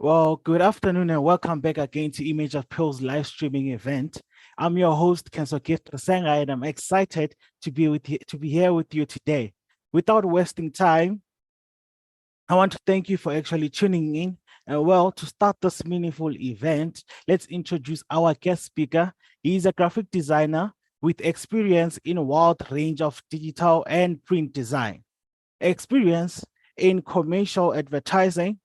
Well, good afternoon and welcome back again to Image of Pill's live streaming event. I'm your host, Kensoket Senga, and I'm excited to be here with you today. Without wasting time, I want to thank you for actually tuning in. And well, to start this meaningful event, let's introduce our guest speaker. He is a graphic designer with experience in a wide range of digital and print design, experience in commercial advertising,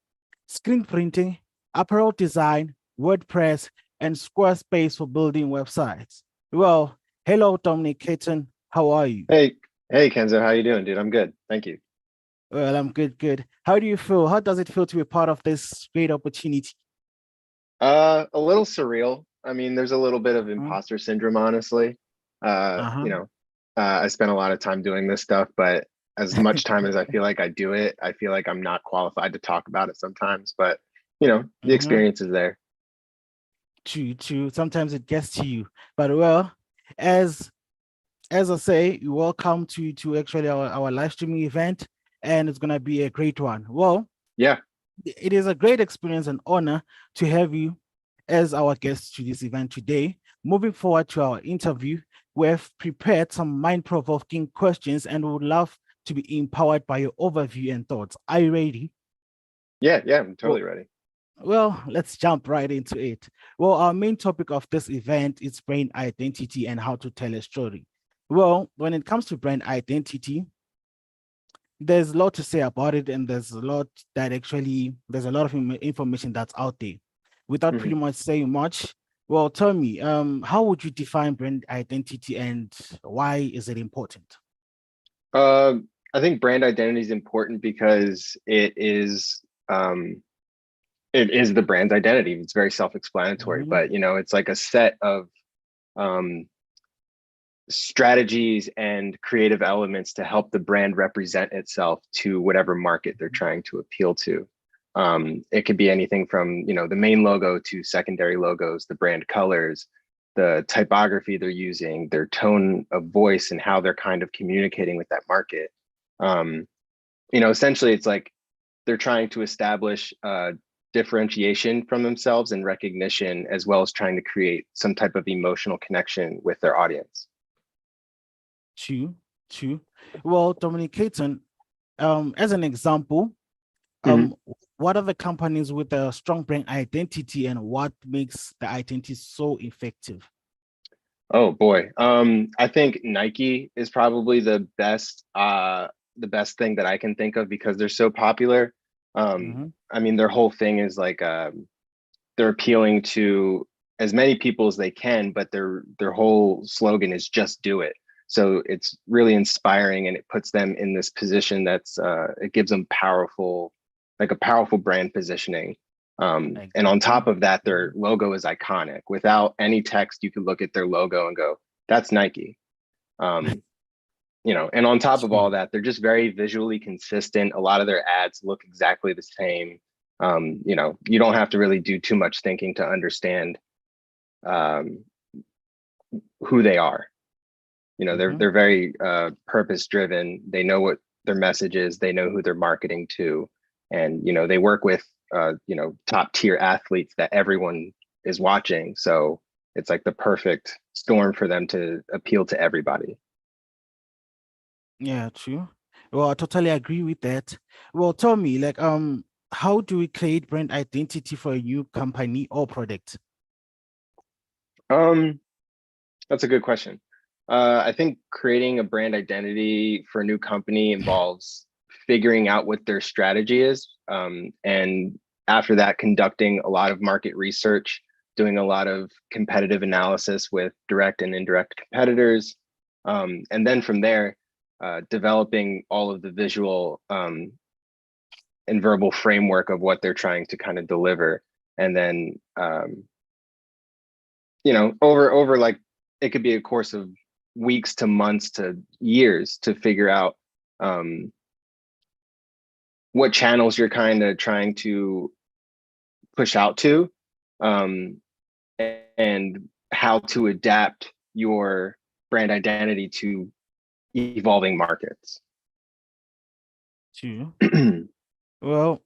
screen printing, apparel design, WordPress, and Squarespace for building websites. Well, hello, Dominic Caton. How are you? Hey, Kenzo, how you doing, dude? I'm good. Thank you. Well, I'm good, good. How do you feel? How does it feel to be part of this great opportunity? A little surreal. I mean, there's a little bit of Uh, imposter syndrome, honestly. Uh, you uh-huh. know, I spent a lot of time doing this stuff, but as much time as I feel like I do it, I feel like I'm not qualified to talk about it sometimes. But the Mhm. experience is there. True, true. Sometimes it gets to you. But well, as as I say, you're welcome to actually our live streaming event, and it's gonna be a great one. Well, Yeah. it is a great experience and honor to have you as our guest to this event today. Moving forward to our interview, we have prepared some mind-provoking questions and we would love to be empowered by your overview and thoughts. Are you ready? Yeah, I'm Well, totally ready. well, let's jump right into it. Well, our main topic of this event is brand identity and how to tell a story. Well, when it comes to brand identity, there's a lot to say about it, and there's a lot of information that's out there. Without pretty Mhm. much saying much, well, tell me, how would you define brand identity and why is it important? I think brand identity is important because um, it is the brand's identity. It's very self-explanatory, Mhm. but it's like a set of um, strategies and creative elements to help the brand represent itself to whatever market they're trying to appeal to. It could be anything from the main logo to secondary logos, the brand colors, the typography they're using, their tone of voice, and how they're kind of communicating with that market. Um, Essentially, it's like they're trying to establish differentiation from themselves and recognition, as well as trying to create some type of emotional connection with their audience. True, true. Well, Dominic Caton, as an example, Mhm. um, what are the companies with a strong brand identity and what makes the identity so effective? Oh boy. I think Nike is probably the best thing that I can think of because they're so popular. Mhm. I mean, their whole thing is like they're appealing to as many people as they can, but their whole slogan is just do it. So it's really inspiring and it puts them in this position that's it gives them like a powerful brand positioning. And on top Exactly. of that, their logo is iconic. Without any text, you could look at their logo and go, that's Nike. Um, and on top of True. all that, they're just very visually consistent. A lot of their ads look exactly the same. You don't have to really do too much thinking to understand um, who they are. They're Mhm. very purpose driven. They know what their message is. They know who they're marketing to, and they work with top tier athletes that everyone is watching. So it's like the perfect storm for them to appeal to everybody. Yeah, true. Well, I totally agree with that. Well, tell me, like, how do we create brand identity for a new company or product? Um, that's a good question. I think creating a brand identity for a new company involves figuring out what their strategy is, and after that, conducting a lot of market research, doing a lot of competitive analysis with direct and indirect competitors, and then from there, developing all of the visual and verbal framework of what they're trying to kind of deliver, and then over like it could be a course of weeks to months to years to figure out um, what channels you're kind of trying to push out to, um, and how to adapt your brand identity to evolving markets. True. Well,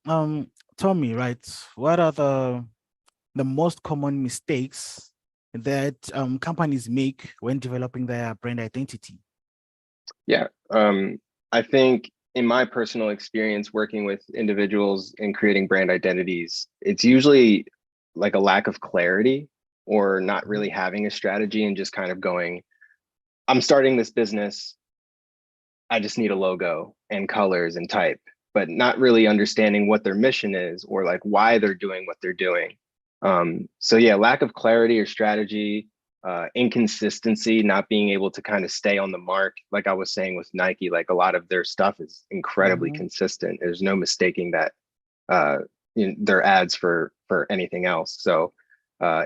Tommy, right? What are the most common mistakes that companies make when developing their brand identity? Yeah. I think in my personal experience working with individuals and creating brand identities, it's usually like a lack of clarity or not Mhm. really having a strategy and just kind of going, I'm starting this business. I just need a logo and colors and type, but not really understanding what their mission is or like why they're doing what they're doing. So yeah, lack of clarity or strategy, inconsistency, not being able to kind of stay on the mark. Like I was saying with Nike, like a lot of their stuff is incredibly Mhm. consistent. There's no mistaking that uh, their ads for anything else. So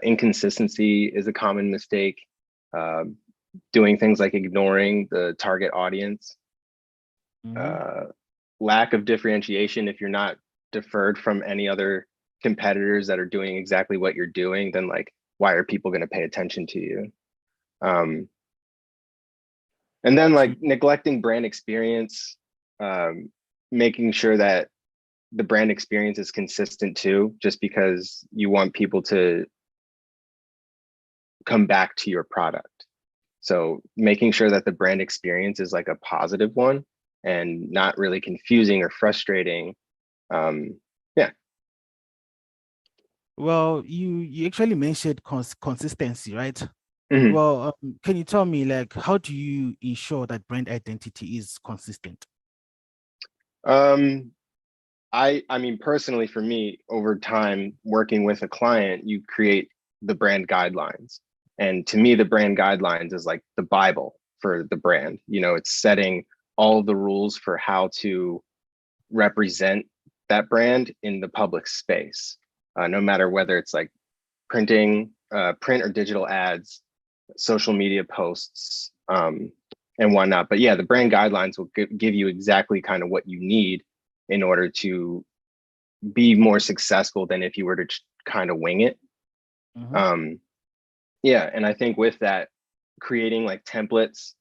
inconsistency is a common mistake. Uh, Doing things like ignoring the target audience, Mhm. uh, lack of differentiation. If you're not deferred from any other competitors that are doing exactly what you're doing, then like, why are people going to pay attention to you? Um, and then like True. neglecting brand experience, um, making sure that the brand experience is consistent too, just because you want people to come back to your product. So making sure that the brand experience is like a positive one and not really confusing or frustrating. Yeah. Well, you actually mentioned consistency, right? Mhm. Well, can you tell me like how do you ensure that brand identity is consistent? Um, I mean personally for me, over time working with a client, you create the brand guidelines. And to me, the brand guidelines is like the Bible for the brand. You know, it's setting all the rules for how to represent that brand in the public space. No matter whether it's like print or digital ads, social media posts, and whatnot. But yeah, the brand guidelines will give you exactly kind of what you need in order to be more successful than if you were to kind of wing it. Mhm. Um, yeah, and I think with that, creating like templates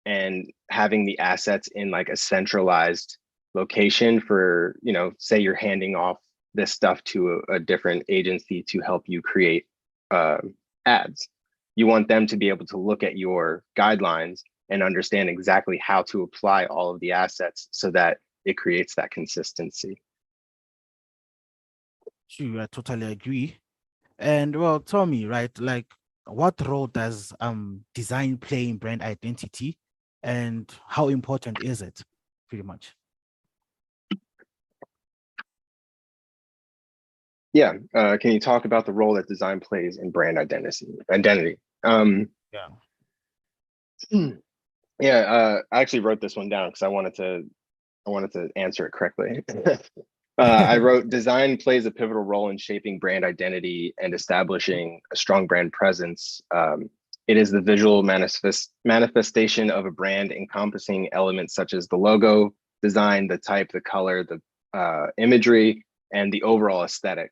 and having the assets in like a centralized location for, you know, say you're handing off this stuff to a different agency to help you create uh, ads. You want them to be able to look at your guidelines and understand exactly how to apply all of the assets so that it creates that consistency. True, I totally agree. And well, tell me, right, like what role does design play in brand identity and how important is it pretty much? Yeah, can you talk about the role that design plays in brand identity? Identity. Yeah. Yeah, I actually wrote this one down because I wanted to answer it correctly. I wrote design plays a pivotal role in shaping brand identity and establishing a strong brand presence. It is the visual manifestation of a brand encompassing elements such as the logo, design, the type, the color, the imagery, and the overall aesthetic.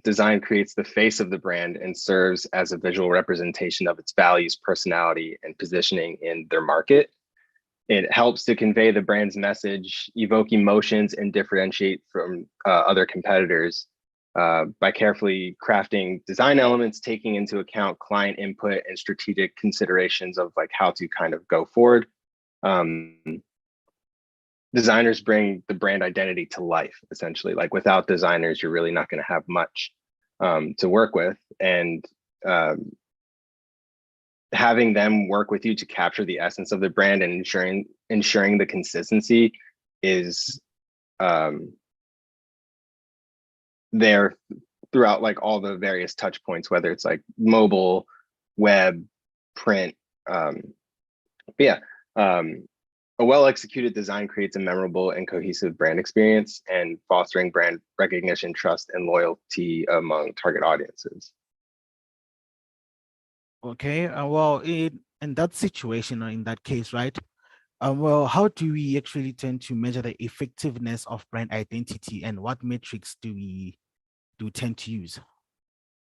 Design creates the face of the brand and serves as a visual representation of its values, personality, and positioning in their market. It helps to convey the brand's message, evoke emotions, and differentiate from other competitors by carefully crafting design elements, taking into account client input and strategic considerations of like how to kind of go forward. Um, Designers bring the brand identity to life, essentially. Like without designers, you're really not going to have much to work with. And um, having them work with you to capture the essence of the brand and ensuring the consistency is um, there throughout like all the various touch points, whether it's like mobile, web, print. Um, but yeah, um, a well executed design creates a memorable and cohesive brand experience and fostering brand recognition, trust, and loyalty among target audiences. Okay. Well, in that situation or in that case, right? Well, how do we actually tend to measure the effectiveness of brand identity and what metrics do we tend to use?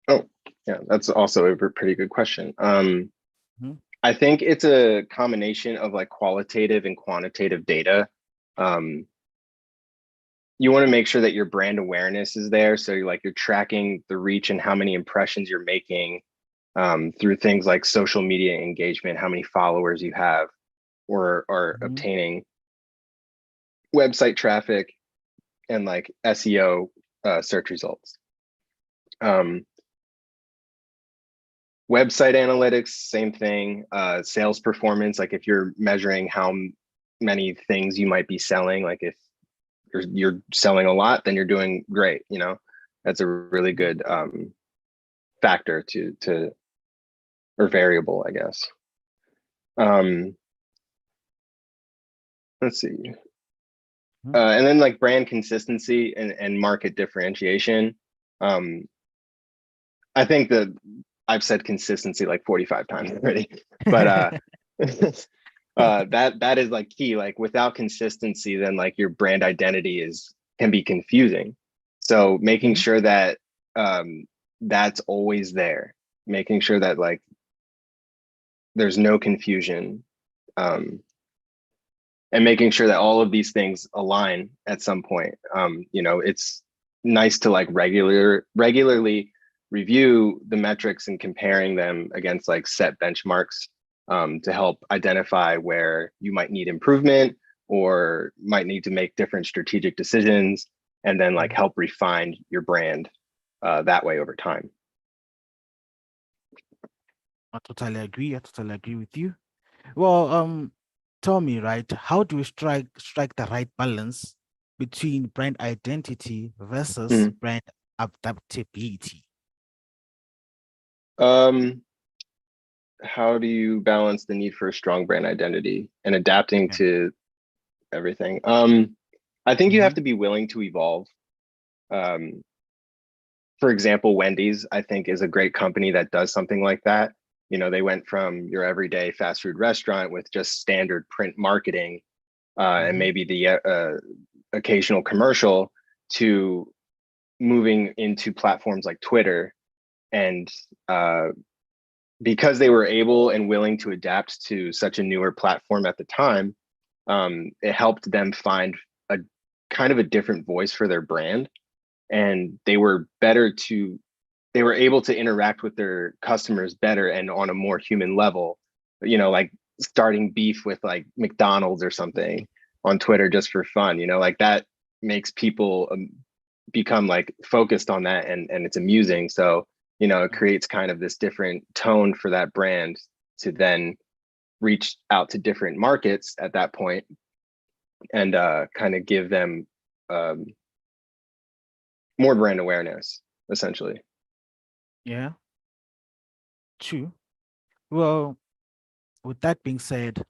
Oh, yeah, that's also a pretty good question. Mhm. I think it's a combination of like qualitative and quantitative data. Um, you want to make sure that your brand awareness is there. So you're tracking the reach and how many impressions you're making through things like social media engagement, how many followers you have, or are Mhm. obtaining website traffic and like SEO search results. Um, Website analytics, same thing. Sales performance, like if you're measuring how many things you might be selling, like if you're selling a lot, then you're doing great. You know, that's a really good factor to or variable, I guess. Um, let's see. Mhm. And then like brand consistency and market differentiation. Um, I think that I've said consistency like 45 times already, but that is like key. Like without consistency, then like your brand identity can be confusing. So making Mhm. sure that that's always there, making sure that like there's no confusion, um, and making sure that all of these things align at some point. You know, it's nice to like regularly review the metrics and comparing them against like set benchmarks to help identify where you might need improvement or might need to make different strategic decisions, and then like Mhm. help refine your brand that way over time. I totally agree. I totally agree with you. Well, tell me, right? How do we strike the right balance between brand identity versus Mhm. brand adaptability? Um, how do you balance the need for a strong brand identity and adapting Yeah. to everything? I think you have Mhm. to be willing to evolve. Um, for example, Wendy's, I think, is a great company that does something like that. You know, they went from your everyday fast food restaurant with just standard print marketing and Mhm. maybe the occasional commercial to moving into platforms like Twitter. And because they were able and willing to adapt to such a newer platform at the time, it helped them find a kind of a different voice for their brand, and they were able to interact with their customers better and on a more human level, you know, like starting beef with like McDonald's or something on Twitter just for fun, you know, like that makes people become like focused on that, and it's amusing. So, you know, it creates kind of this different tone for that brand to then reach out to different markets at that point and kind of give them um, more brand awareness, essentially. Yeah, true. Well, with that being said,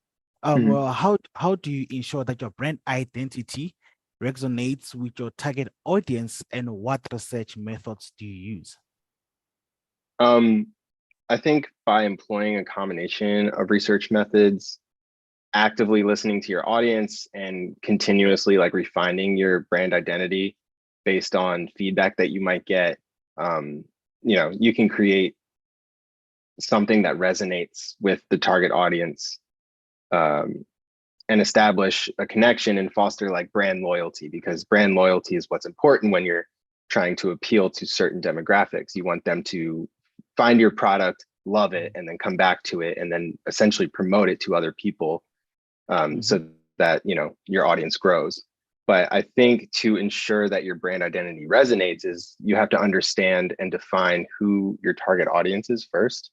Mhm. well, how do you ensure that your brand identity resonates with your target audience, and what research methods do you use? Um, I think by employing a combination of research methods, actively listening to your audience, and continuously like refining your brand identity based on feedback that you might get, um, you know, you can create something that resonates with the target audience, um, and establish a connection and foster like brand loyalty, because brand loyalty is what's important when you're trying to appeal to certain demographics. You want them to find your product, love it, and then come back to it, and then essentially promote it to other people, Mhm. so that you know your audience grows. But I think to ensure that your brand identity resonates is you have to understand and define who your target audience is first,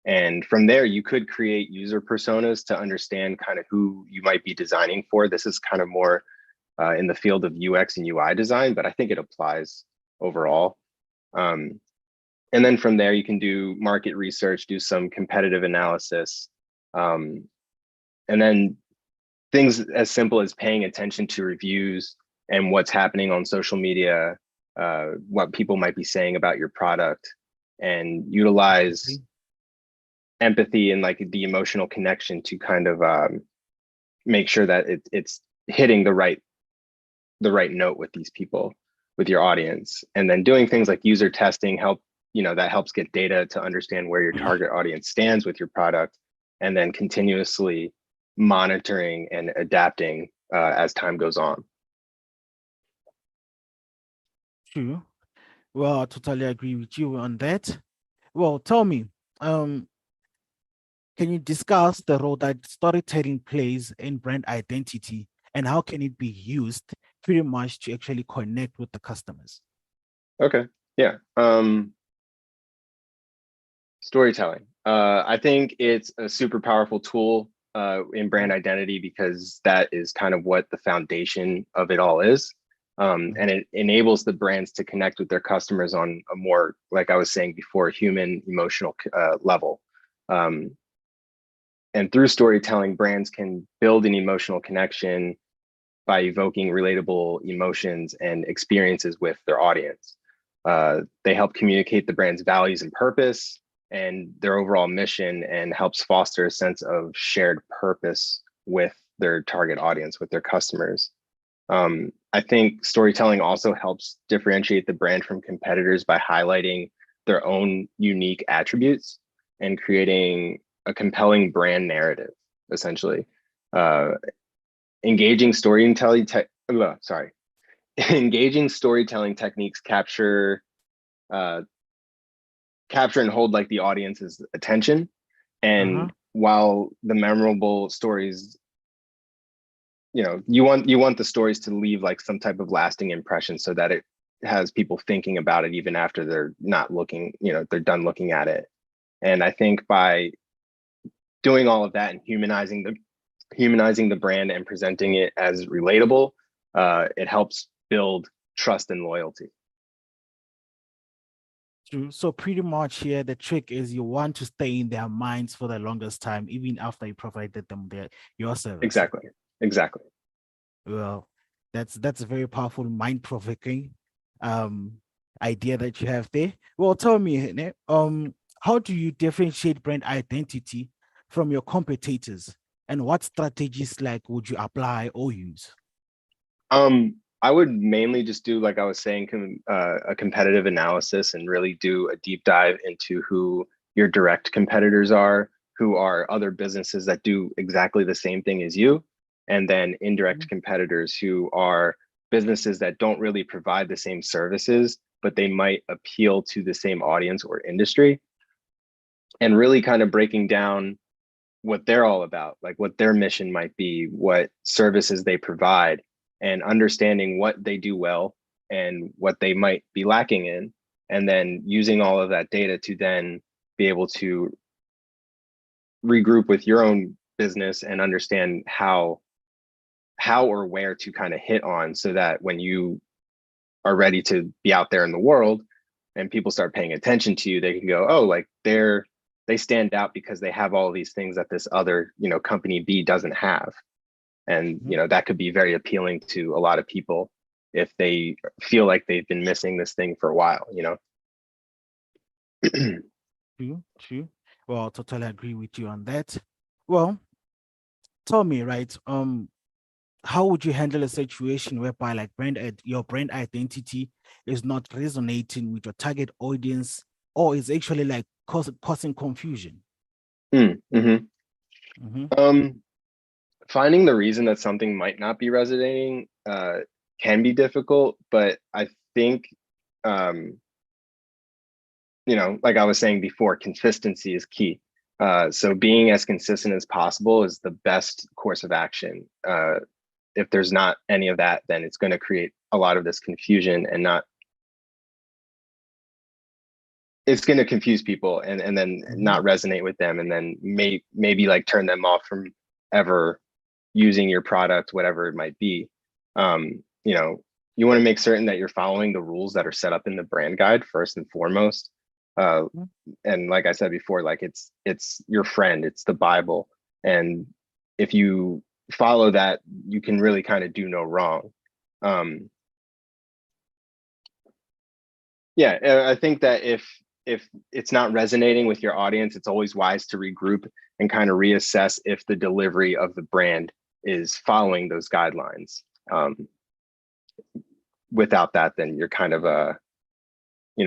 and from there, you could create user personas to understand kind of who you might be designing for. This is kind of more in the field of UX and UI design, but I think it applies overall. Um, and then from there, you can do market research, do some competitive analysis, um, and then things as simple as paying attention to reviews and what's happening on social media, what people might be saying about your product, and utilize Agree. empathy and like the emotional connection to kind of make sure that it's hitting the right note with these people, with your audience. And then doing things like user testing help, you know, that helps get data to understand where your target audience stands with your product, and then continuously monitoring and adapting as time goes on. True. Well, I totally agree with you on that. Well, tell me, um, can you discuss the role that storytelling plays in brand identity and how can it be used pretty much to actually connect with the customers? Okay. Yeah. Storytelling. I think it's a super powerful tool in brand identity because that is kind of what the foundation of it all is. And it enables the brands to connect with their customers on a more, like I was saying before, human, emotional level. Um, and through storytelling, brands can build an emotional connection by evoking relatable emotions and experiences with their audience. They help communicate the brand's values and purpose and their overall mission, and helps foster a sense of shared purpose with their target audience, with their customers. I think storytelling also helps differentiate the brand from competitors by highlighting their own unique attributes and creating a compelling brand narrative, essentially. Uh, engaging storytelling sorry engaging storytelling techniques uh, capture and hold like the audience's attention, Uh-huh. and while the memorable stories, you want the stories to leave like some type of lasting impression so that it has people thinking about it even after they're not looking, they're done looking at it. And I think by doing all of that and humanizing the brand and presenting it as relatable, it helps build trust and loyalty. True. So pretty much here, the trick is you want to stay in their minds for the longest time, even after you provided them your service. Exactly. Exactly. Well, that's a very powerful, mind-provoking um idea that you have there. Well, tell me, Hene, how do you differentiate brand identity from your competitors, and what strategies like would you apply or use? I would mainly just do, like I was saying, a competitive analysis and really do a deep dive into who your direct competitors are, who are other businesses that do exactly the same thing as you, and then indirect competitors who are businesses that don't really provide the same services, but they might appeal to the same audience or industry, and really kind of breaking down what they're all about, like what their mission might be, what services they provide, and understanding what they do well and what they might be lacking in. And then using all of that data to then be able to regroup with your own business and understand how or where to kind of hit on, so that when you are ready to be out there in the world and people start paying attention to you, they can go, oh, like they stand out because they have all these things that this other, company B doesn't have. And Mhm. that could be very appealing to a lot of people if they feel like they've been missing this thing for a while. True, true. Well, totally agree with you on that. Well, tell me, right? How would you handle a situation whereby like your brand identity is not resonating with your target audience, or is actually like causing confusion? Mm-hmm. Mhm. um Finding the reason that something might not be resonating can be difficult, but I think um like I was saying before, consistency is key. So being as consistent as possible is the best course of action. If there's not any of that, then it's going to create a lot of this confusion, and not it's going to confuse people, and then Mhm. not resonate with them, and then maybe like turn them off from ever using your product, whatever it might be. You know, you want to make certain that you're following the rules that are set up in the brand guide first and foremost. Uh, Mhm. and like I said before, like it's your friend, it's the Bible, and if you follow that, you can really kind of do no wrong. Um, yeah, I think that if it's not resonating with your audience, it's always wise to regroup and kind of reassess if the delivery of the brand is following those guidelines. Without that, then you're kind of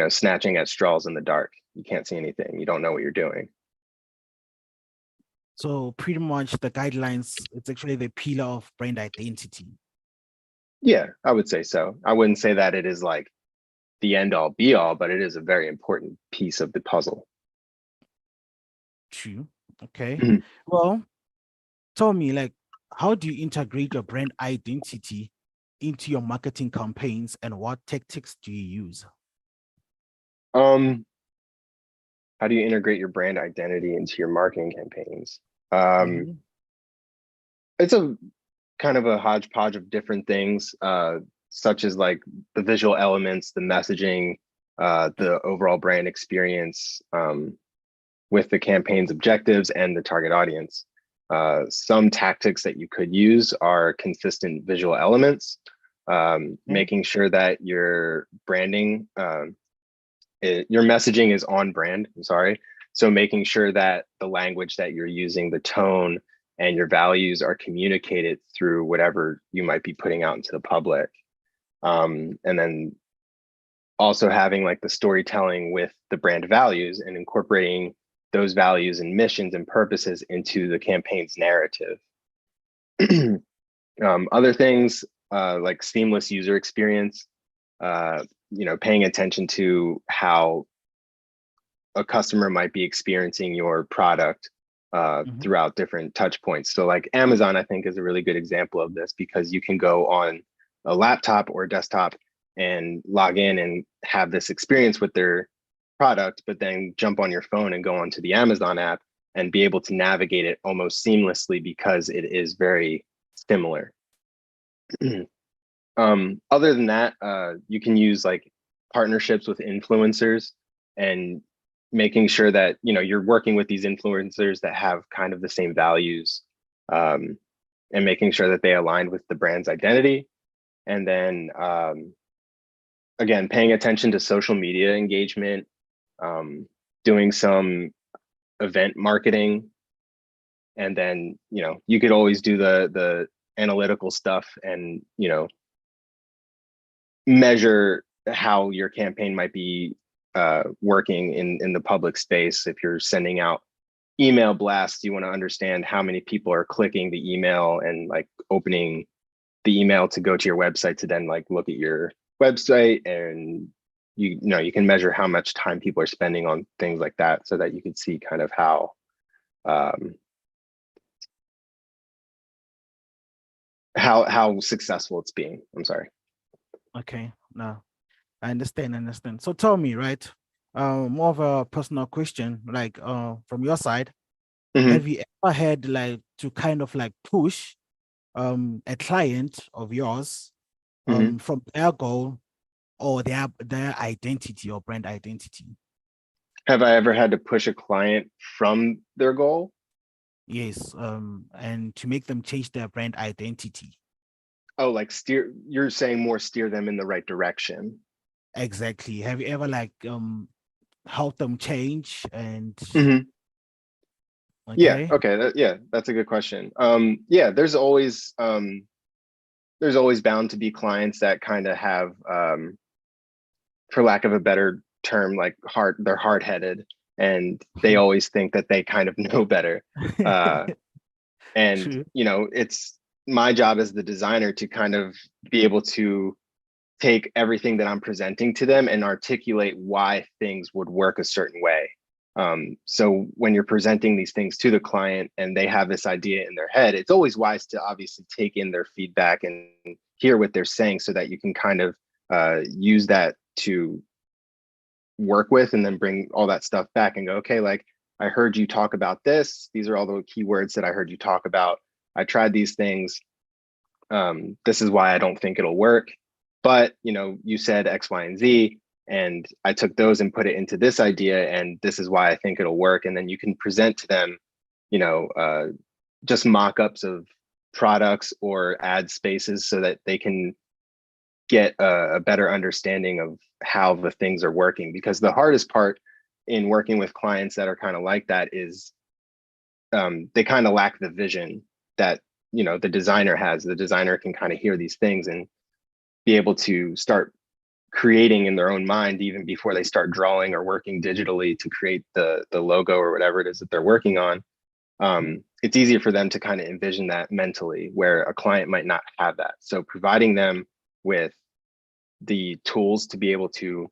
snatching at straws in the dark. You can't see anything. You don't know what you're doing. So pretty much the guidelines, it's actually the pillar of brand identity. Yeah, I would say so. I wouldn't say that it is like the end all be all, but it is a very important piece of the puzzle. True. Okay. Mhm. Well, tell me, like, how do you integrate your brand identity into your marketing campaigns, and what tactics do you use? Um, how do you integrate your brand identity into your marketing campaigns? Um, Mhm. it's a kind of a hodgepodge of different things, such as like the visual elements, the messaging, the overall brand experience, with the campaign's objectives and the target audience. Some tactics that you could use are consistent visual elements, Yeah. making sure that your branding, your messaging is on brand. I'm sorry. So making sure that the language that you're using, the tone, and your values are communicated through whatever you might be putting out into the public. And then also having like the storytelling with the brand values and incorporating those values and missions and purposes into the campaign's narrative. Other things like seamless user experience, paying attention to how a customer might be experiencing your product Mhm. throughout different touch points. So like Amazon, I think is a really good example of this, because you can go on a laptop or a desktop and log in and have this experience with their product, but then jump on your phone and go onto the Amazon app and be able to navigate it almost seamlessly because it is very similar. Other than that, you can use like partnerships with influencers and making sure that you're working with these influencers that have kind of the same values, um, and making sure that they align with the brand's identity. And then again, paying attention to social media engagement, doing some event marketing, and then you could always do the analytical stuff and measure how your campaign might be working in the public space. If you're sending out email blasts, you want to understand how many people are clicking the email and like opening the email to go to your website to then like look at your website, and you can measure how much time people are spending on things like that, so that you can see kind of um, how successful it's being. I'm sorry. Okay. No, I understand. Understand. So tell me, right? More of a personal question, like from your side, Mhm, have you ever had like to kind of like push a client of yours mhm. from their goal or their identity or brand identity? Have I ever had to push a client from their goal? Yes, and to make them change their brand identity. Oh, like you're saying more steer them in the right direction. Exactly. Have you ever like helped them change and Mhm. Yeah, okay? okay. Yeah, that's a good question. Yeah, there's always bound to be clients that kind of have, for lack of a better term, like they're hard-headed, and they always think that they kind of know better. Uh, and True. it's my job as the designer to kind of be able to take everything that I'm presenting to them and articulate why things would work a certain way. So when you're presenting these things to the client and they have this idea in their head, it's always wise to obviously take in their feedback and hear what they're saying, so that you can kind of use that to work with, and then bring all that stuff back and go, okay, like I heard you talk about this. These are all the keywords that I heard you talk about. I tried these things. This is why I don't think it'll work. But you said X, Y, and Z, and I took those and put it into this idea, and this is why I think it'll work. And then you can present to them, you know, uh, just mock-ups of products or ad spaces, so that they can get a better understanding of how the things are working. Because the hardest part in working with clients that are kind of like that is they kind of lack the vision that the designer has. The designer can kind of hear these things and be able to start creating in their own mind even before they start drawing or working digitally to create the logo or whatever it is that they're working on. It's easier for them to kind of envision that mentally, where a client might not have that. So providing them with the tools to be able to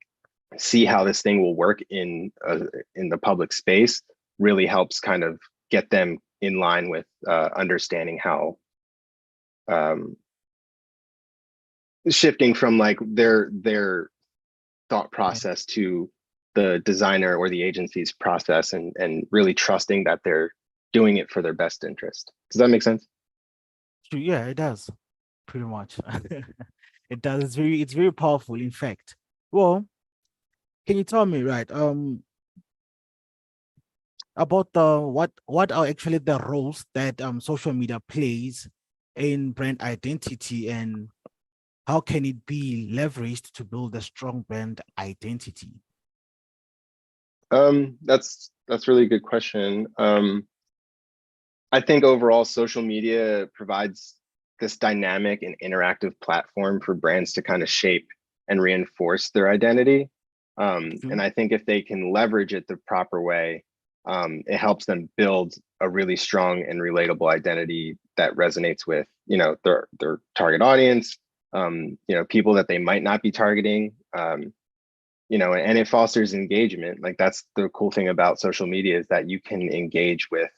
see how this thing will work in the public space really helps kind of get them in line with understanding how shifting from like their thought process to the designer or the agency's process, and really trusting that they're doing it for their best interest. Does that make sense? Yeah, it does. Pretty much. It does. It's very powerful, in fact. Well, can you tell me, right, about the what are actually the roles that social media plays in brand identity, and how can it be leveraged to build a strong brand identity? That's really a good question. I think overall social media provides this dynamic and interactive platform for brands to kind of shape and reinforce their identity. And I think if they can leverage it the proper way, it helps them build a really strong and relatable identity that resonates with, their target audience, people that they might not be targeting, and it fosters engagement. Like, that's the cool thing about social media, is that you can engage with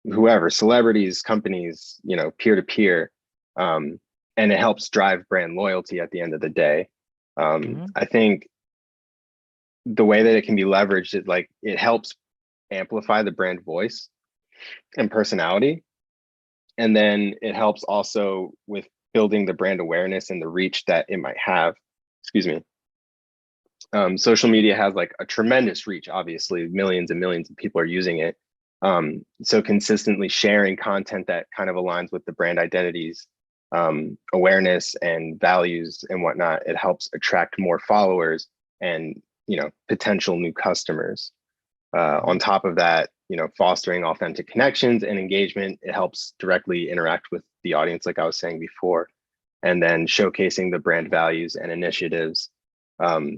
whoever, celebrities, companies, peer to peer. And it helps drive brand loyalty at the end of the day. I think the way that it can be leveraged, it helps amplify the brand voice and personality. And then it helps also with building the brand awareness and the reach that it might have. Excuse me. Social media has like a tremendous reach. Obviously, millions and millions of people are using it. So consistently sharing content that kind of aligns with the brand identities, awareness and values and whatnot, it helps attract more followers and, potential new customers. On top of that, fostering authentic connections and engagement, it helps directly interact with the audience, like I was saying before, and then showcasing the brand values and initiatives,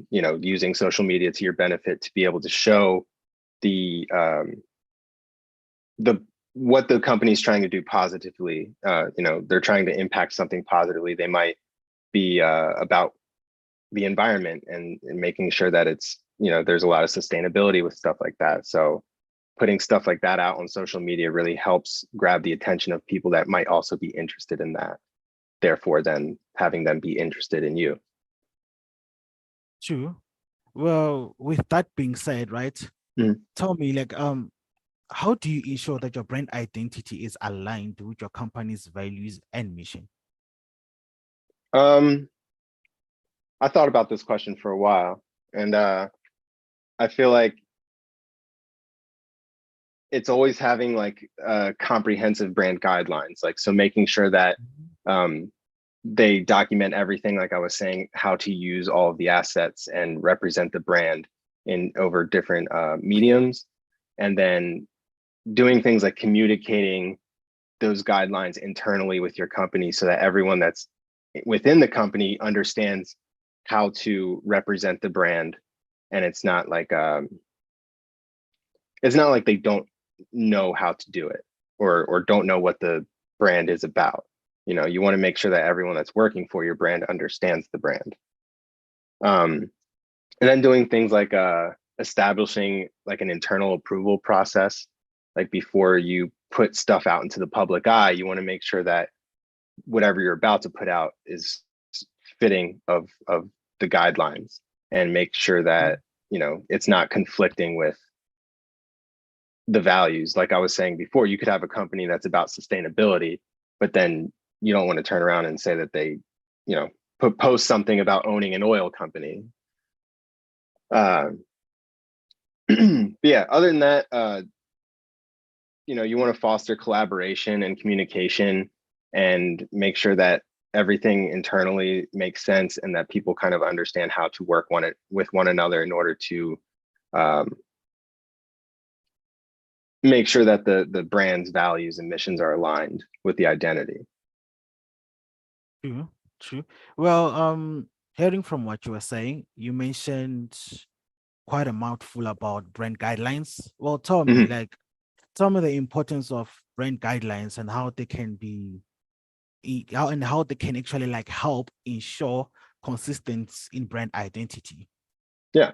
using social media to your benefit to be able to show the what the company's trying to do positively. They're trying to impact something positively. They might be about the environment and making sure that it's, there's a lot of sustainability with stuff like that. So putting stuff like that out on social media really helps grab the attention of people that might also be interested in that. Therefore, then having them be interested in you. True. Well, with that being said, right, tell me, like, how do you ensure that your brand identity is aligned with your company's values and mission? I thought about this question for a while, and I feel like it's always having like comprehensive brand guidelines, like, so making sure that they document everything, like I was saying, how to use all of the assets and represent the brand in over different mediums, and then doing things like communicating those guidelines internally with your company so that everyone that's within the company understands how to represent the brand. And it's not like they don't know how to do it, or don't know what the brand is about. You want to make sure that everyone that's working for your brand understands the brand. And then doing things like establishing like an internal approval process. Like, before you put stuff out into the public eye, you want to make sure that whatever you're about to put out is fitting of the guidelines, and make sure that, it's not conflicting with the values. Like I was saying before, you could have a company that's about sustainability, but then you don't want to turn around and say that they, post something about owning an oil company. Yeah, other than that, you want to foster collaboration and communication, and make sure that everything internally makes sense, and that people kind of understand how to work with one another in order to make sure that the brand's values and missions are aligned with the identity. True. Well, hearing from what you were saying, you mentioned quite a mouthful about brand guidelines. Well, tell me, like, tell me the importance of brand guidelines and how they can be, how they can actually like help ensure consistent in brand identity? Yeah.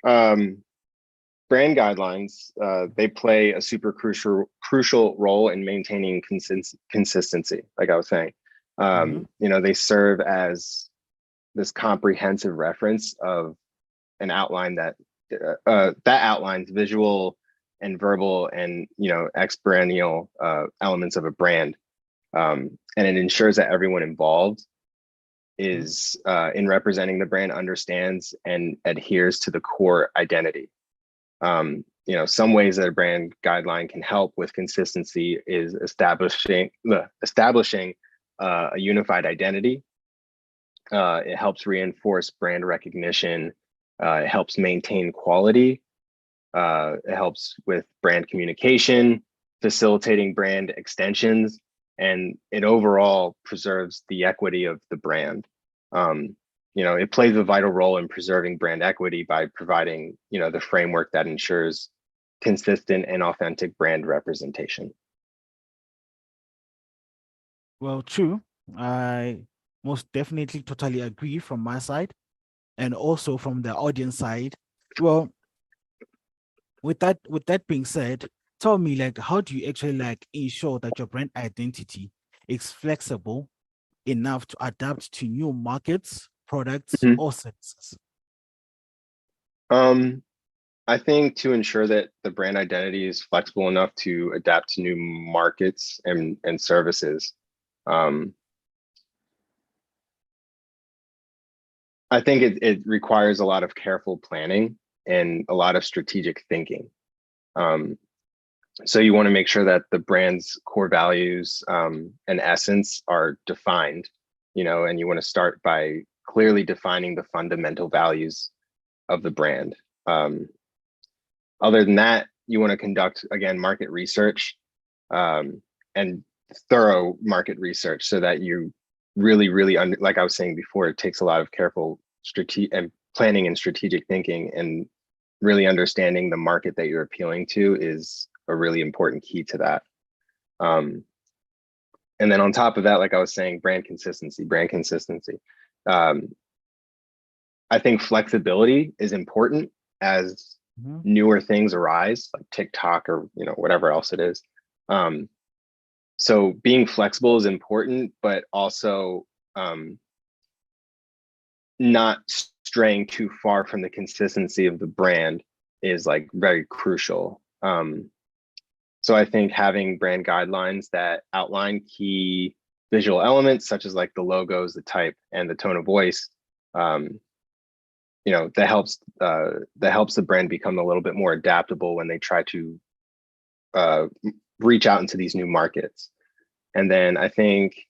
Brand guidelines, they play a super crucial role in maintaining consistency, like I was saying. They serve as this comprehensive reference of an outline that outlines visual and verbal and experiential elements of a brand, and it ensures that everyone involved is in representing the brand understands and adheres to the core identity. Some ways that a brand guideline can help with consistency is establishing a unified identity. It helps reinforce brand recognition. It helps maintain quality. It helps with brand communication, facilitating brand extensions, and it overall preserves the equity of the brand. It plays a vital role in preserving brand equity by providing, the framework that ensures consistent and authentic brand representation. Well, true. I most definitely totally agree from my side and also from the audience side. Well, with that being said, tell me, like, how do you actually like ensure that your brand identity is flexible enough to adapt to new markets, products, Mhm. or services? I think to ensure that the brand identity is flexible enough to adapt to new markets and services, I think it requires a lot of careful planning and a lot of strategic thinking. So you want to make sure that the brand's core values and essence are defined, and you want to start by clearly defining the fundamental values of the brand. Other than that, you want to conduct, again, market research and thorough market research so that you really, like I was saying before, it takes a lot of careful and planning and strategic thinking, and really understanding the market that you're appealing to is a really important key to that. And then on top of that, like I was saying, brand consistency. I think flexibility is important as newer things arise, like TikTok or whatever else it is. So being flexible is important, but also not straying too far from the consistency of the brand is like very crucial. So I think having brand guidelines that outline key visual elements, such as like the logos, the type, and the tone of voice, that helps the brand become a little bit more adaptable when they try to reach out into these new markets. And then I think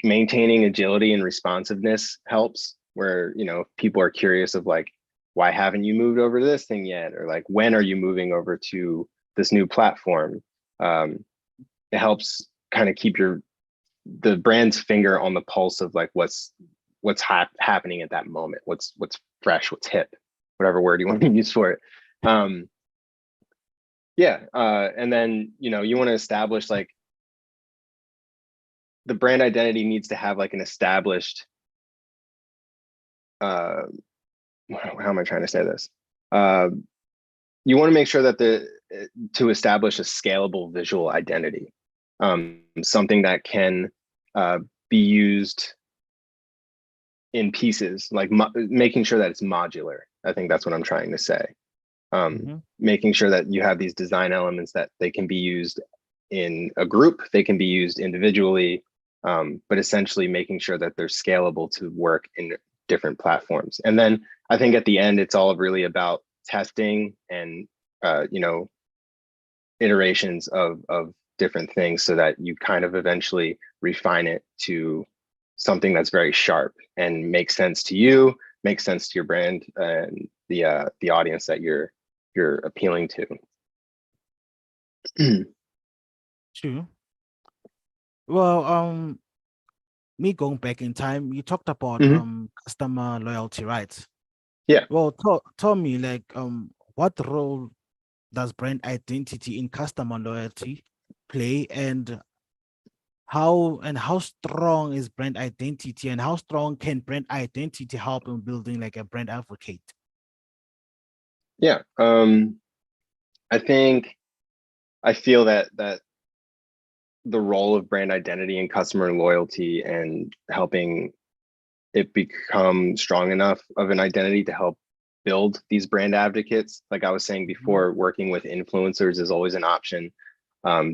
maintaining agility and responsiveness helps, where people are curious of like, why haven't you moved over to this thing yet, or like, when are you moving over to this new platform? It helps kind of keep the brand's finger on the pulse of like what's happening at that moment, what's fresh, what's hip, whatever word you want to use for it. And then you want to establish, like, the brand identity needs to have like an established how am I trying to say this? You want to make sure that to establish a scalable visual identity, something that can be used in pieces, like making sure that it's modular. I think that's what I'm trying to say. Making sure that you have these design elements that they can be used in a group, they can be used individually, but essentially making sure that they're scalable to work in different platforms. And then I think at the end, it's all really about testing and iterations of different things, so that you kind of eventually refine it to something that's very sharp and makes sense to you, makes sense to your brand and the audience that you're appealing to. True. Well, me going back in time, you talked about customer loyalty, right? Yeah. Well, tell me, like, what role does brand identity in customer loyalty play, and how strong is brand identity, and how strong can brand identity help in building like a brand advocate? Yeah. I think I feel that the role of brand identity and customer loyalty and helping it become strong enough of an identity to help build these brand advocates. Like I was saying Mhm. before, working with influencers is always an option,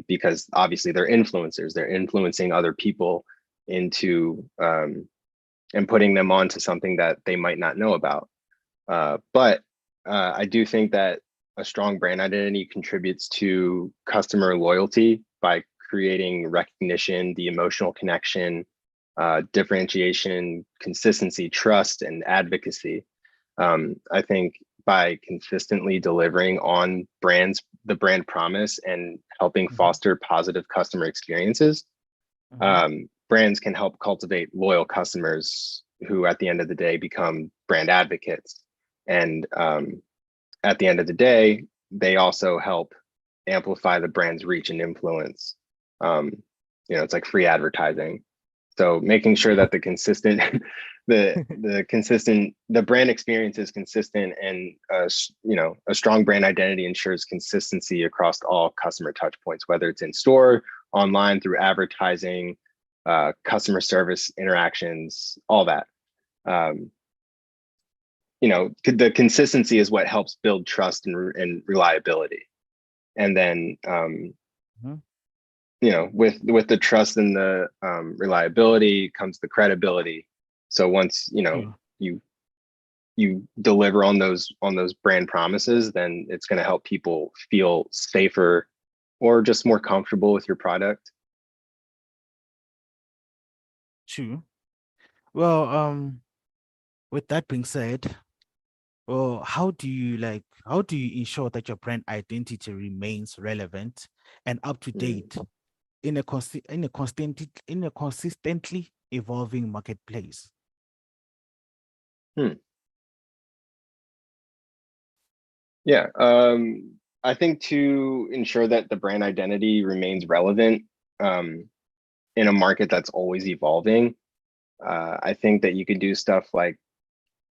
because obviously they're influencers. They're influencing other people into and putting them onto something that they might not know about. But I do think that a strong brand identity contributes to customer loyalty by creating recognition, the emotional connection, differentiation, consistency, trust, and advocacy. I think by consistently delivering on the brand promise and helping Mhm. foster positive customer experiences, Mhm. brands can help cultivate loyal customers who, at the end of the day, become brand advocates. And at the end of the day, they also help amplify the brand's reach and influence. Um, it's like free advertising. So making sure that the consistent, the brand experience is consistent, and a strong brand identity ensures consistency across all customer touch points, whether it's in store, online, through advertising, customer service interactions, all that. Um, the consistency is what helps build trust and reliability. And then Mhm. with the trust and the reliability comes the credibility. So once Sure. you you deliver on those brand promises, then it's going to help people feel safer or just more comfortable with your product. True. Well, with that being said, well, how do you ensure that your brand identity remains relevant and up to Mm. date in a consistently evolving marketplace? Hmm. Yeah. I think to ensure that the brand identity remains relevant um, in a market that's always evolving, I think that you can do stuff like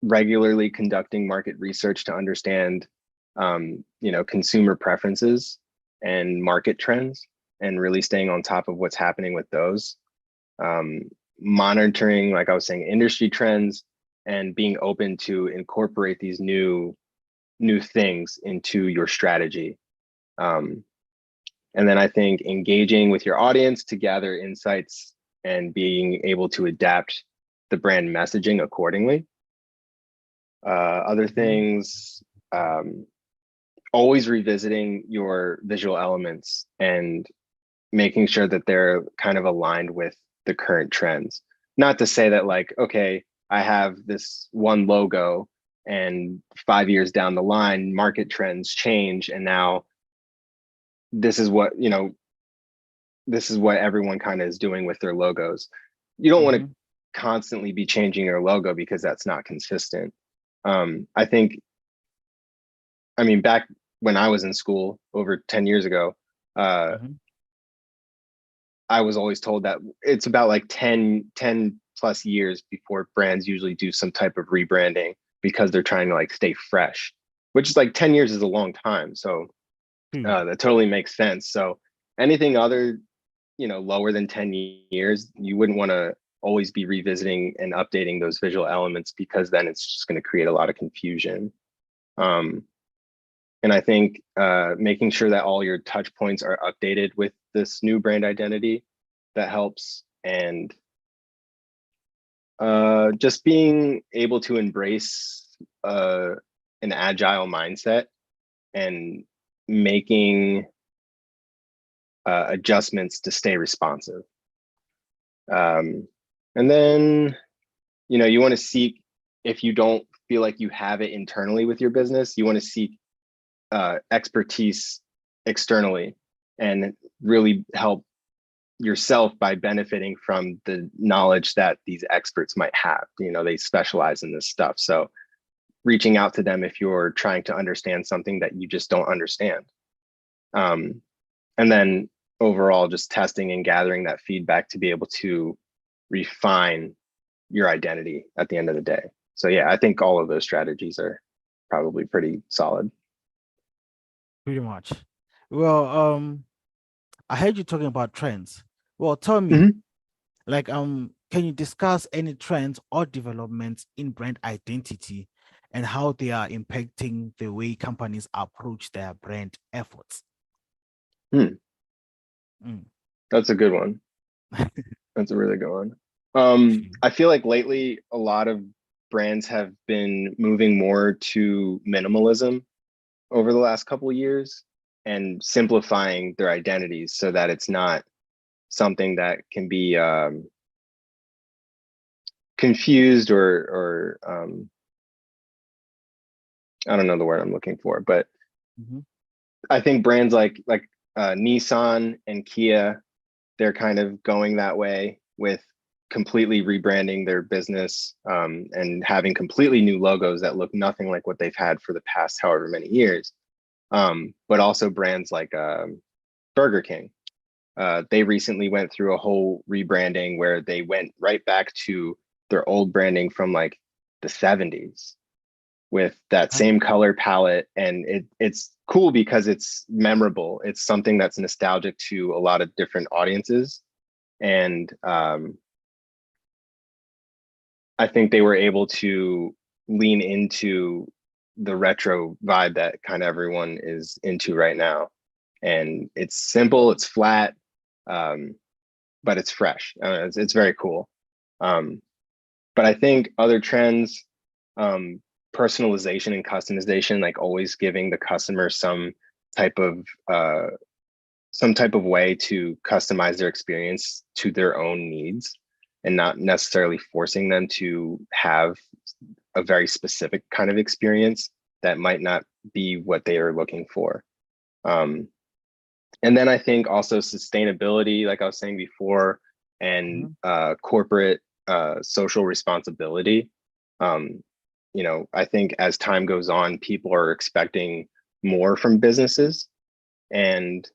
regularly conducting market research to understand, consumer preferences and market trends, and really staying on top of what's happening with those. Um, Monitoring, like I was saying, industry trends, and being open to incorporate these new things into your strategy. Um, and then I think engaging with your audience to gather insights and being able to adapt the brand messaging accordingly. Other Mhm. things, um, always revisiting your visual elements and making sure that they're kind of aligned with the current trends. Not to say that, like, okay, I have this one logo and 5 years down the line, market trends change, and now this is what, this is what everyone kind of is doing with their logos. You don't want to Mhm. constantly be changing your logo because that's not consistent. I think, I mean, back when I was in school over 10 years ago, uh, Mhm. I was always told that it's about like ten plus years before brands usually do some type of rebranding because they're trying to like stay fresh, which is like 10 years is a long time. So True. that totally makes sense. So anything other, lower than 10 years, you wouldn't want to always be revisiting and updating those visual elements, because then it's just going to create a lot of confusion. Um, and I think making sure that all your touch points are updated with this new brand identity, that helps. And just being able to embrace an agile mindset and making adjustments to stay responsive. Um, and then, you want to seek, if you don't feel like you have it internally with your business, you want to seek expertise externally and really help yourself by benefiting from the knowledge that these experts might have. They specialize in this stuff. So reaching out to them if you're trying to understand something that you just don't understand. Um, and then overall just testing and gathering that feedback to be able to refine your identity at the end of the day. So yeah, I think all of those strategies are probably pretty solid. Pretty much. Well, I heard you talking about trends. Well, tell me, Mhm. like, can you discuss any trends or developments in brand identity and how they are impacting the way companies approach their brand efforts? Hmm. Mm. That's a good one. That's a really good one. I feel like lately a lot of brands have been moving more to minimalism over the last couple of years and simplifying their identities so that it's not something that can be confused or I don't know the word I'm looking for, but Mhm. I think brands like Nissan and Kia, they're kind of going that way with completely rebranding their business and having completely new logos that look nothing like what they've had for the past however many years. But also brands like Burger King. They recently went through a whole rebranding where they went right back to their old branding from like the 70s with that Right. same color palette, and it's cool because it's memorable. It's something that's nostalgic to a lot of different audiences, and I think they were able to lean into the retro vibe that kind of everyone is into right now. And it's simple, it's flat, but it's fresh. It's very cool. Um, but I think other trends, um, personalization and customization, like always giving the customer type of uh, some type of way to customize their experience to their own needs and not necessarily forcing them to have a very specific kind of experience that might not be what they are looking for. Um, and then I think also sustainability, like I was saying before, and Mhm. corporate social responsibility. Um, I think as time goes on, people are expecting more from businesses, and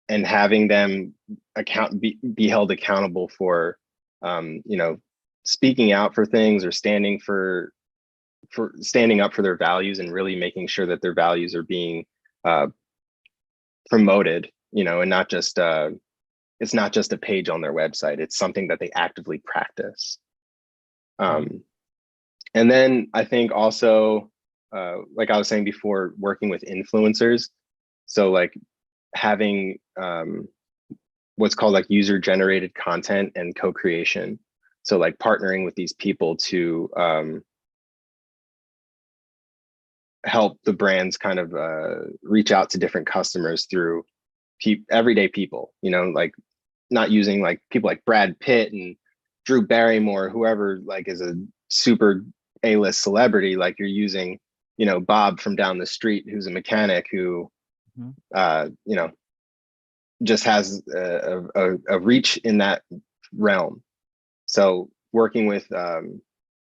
having them be held accountable for speaking out for things or standing up for their values and really making sure that their values are being uh, promoted, and not just it's not just a page on their website. It's something that they actively practice. Mhm. um, and then I think also like I was saying before, working with influencers, so like having what's called like user generated content and co-creation. So like partnering with these people to help the brands kind of reach out to different customers through everyday people, like not using like people like Brad Pitt and Drew Barrymore, whoever like is a super A-list celebrity. Like you're using, Bob from down the street who's a mechanic who, Mhm. just has a reach in that realm. So working with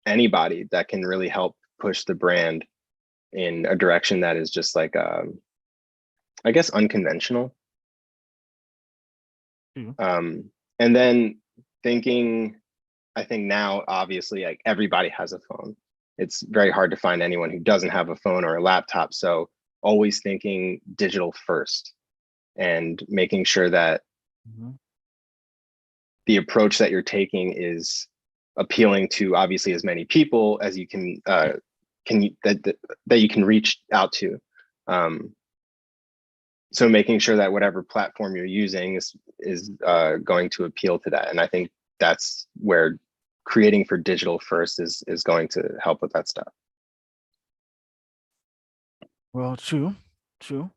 anybody that can really help push the brand in a direction that is just like I guess unconventional. True. And then thinking, I think now obviously like everybody has a phone. It's very hard to find anyone who doesn't have a phone or a laptop. So always thinking digital first and making sure that Mhm. the approach that you're taking is appealing to obviously as many people as you that you can reach out to. Um, so making sure that whatever platform you're using is going to appeal to that, and I think that's where creating for digital first is going to help with that stuff. Well, true, true.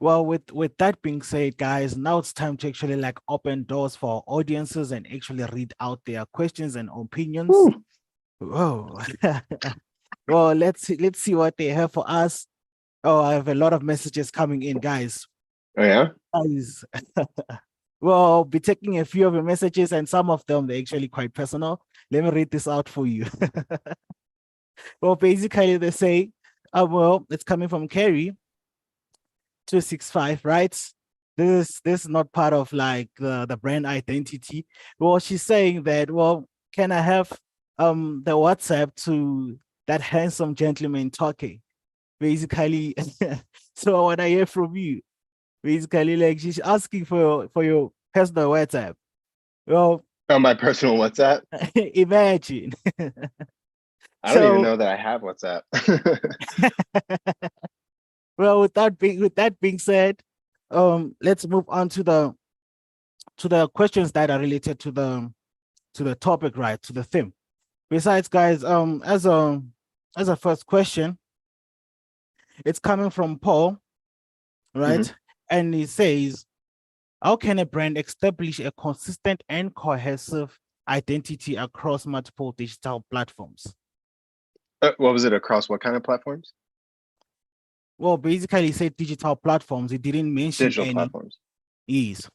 Well, with that being said, guys, now it's time to actually like open doors for our audiences and actually read out their questions and opinions. Woo. Whoa. Well, let's see what they have for us. Oh, I have a lot of messages coming in, guys. Oh yeah. Guys, well, I'll be taking a few of your messages, and some of them they're actually quite personal. Let me read this out for you. Well, basically, they say, well, it's coming from Carrie. 265, right? This is not part of like the brand identity. Well, she's saying that, well, can I have the WhatsApp to that handsome gentleman talking? Basically, so I wanna hear from you. Basically, like she's asking for your personal WhatsApp. Well, On my personal WhatsApp. imagine. I don't even So know that I have WhatsApp. well, with that being said, let's move on to the questions that are related to the topic, right? To the theme. Besides, guys, as a first question, it's coming from Paul, Mhm. right? And he says, how can a brand establish a consistent and cohesive identity across multiple digital platforms? What was it, across what kind of platforms? Well, basically, he said digital platforms. He didn't mention Digital any. platforms. Is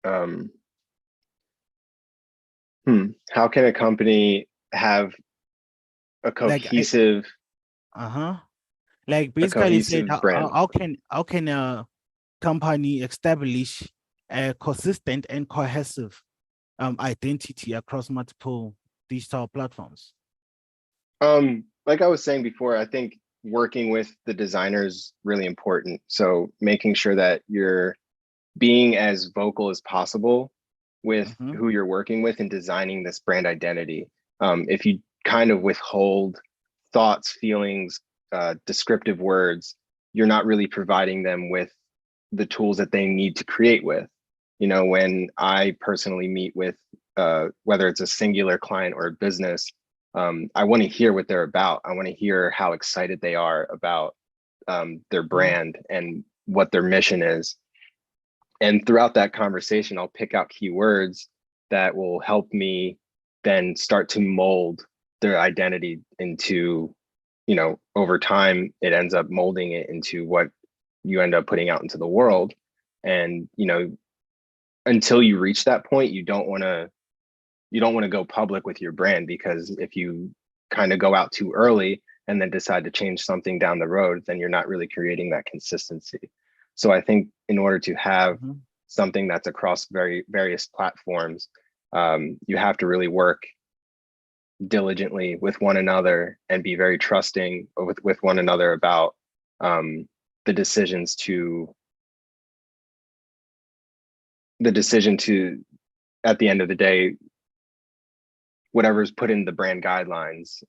Um, how can a company have a like I cohesive uh-huh. Like a basically he said, cohesive brand? how can a company establish a consistent and cohesive identity across multiple digital platforms? Like I was saying before, I think working with the designer is really important. So making sure that you're being as vocal as possible with Mm-hmm. who you're working with and designing this brand identity. If you kind of withhold thoughts, feelings, descriptive words, you're not really providing them with the tools that they need to create with. You know, when I personally meet with whether it's a singular client or a business, I want to hear what they're about. I want to hear how excited they are about their Mm-hmm. brand and what their mission is. And throughout that conversation, I'll pick out keywords that will help me then start to mold their identity into, you know, over time, it ends up molding it into what you end up putting out into the world. And, you know, until you reach that point, you don't want to go public with your brand, because if you kind of go out too early and then decide to change something down the road, then you're not really creating that consistency. So I think in order to have Mm-hmm. something that's across various platforms, you have to really work diligently with one another and be very trusting with one another about um, the decisions to the decision to, at the end of the day, whatever's put in the brand guidelines,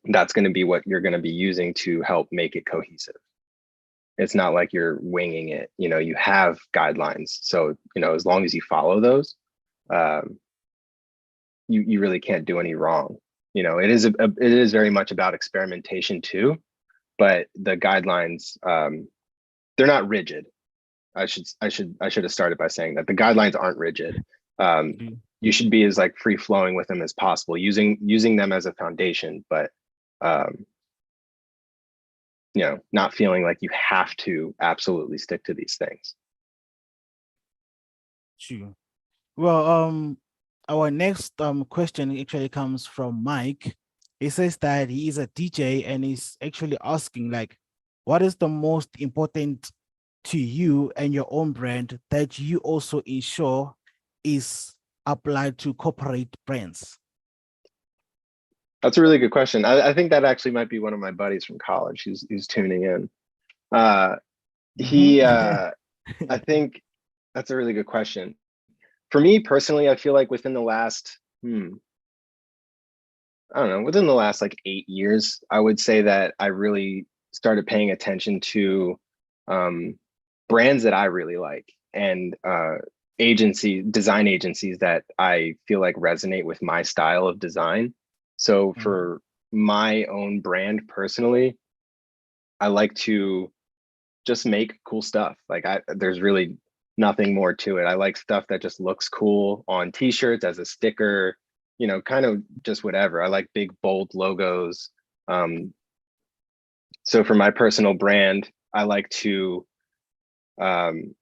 that's going to be what you're going to be using to help make it cohesive. It's not like you're winging it. You know, you have guidelines. So, you know, as long as you follow those, um, you really can't do any wrong. You know, it is very much about experimentation too, but the guidelines, they're not rigid. I should have started by saying that the guidelines aren't rigid. Um, Mm-hmm. you should be as like free flowing with them as possible, using them as a foundation, but um, you know, not feeling like you have to absolutely stick to these things. Sure. Well, our next question actually comes from Mike. He says that he is a DJ and he's actually asking like, what is the most important to you and your own brand that you also ensure is applied to corporate brands? That's a really good question. I think that actually might be one of my buddies from college who's tuning in. Uh, Mm-hmm. he, I think that's a really good question. For me personally, I feel like within the last, I don't know, within the last like 8 years, I would say that I really started paying attention to um, brands that I really like, and design agencies that I feel like resonate with my style of design. So Mhm. for my own brand personally, I like to just make cool stuff. Like there's really nothing more to it. I like stuff that just looks cool on t-shirts, as a sticker, you know, kind of just whatever. I like big bold logos. Um, so for my personal brand, I like to um,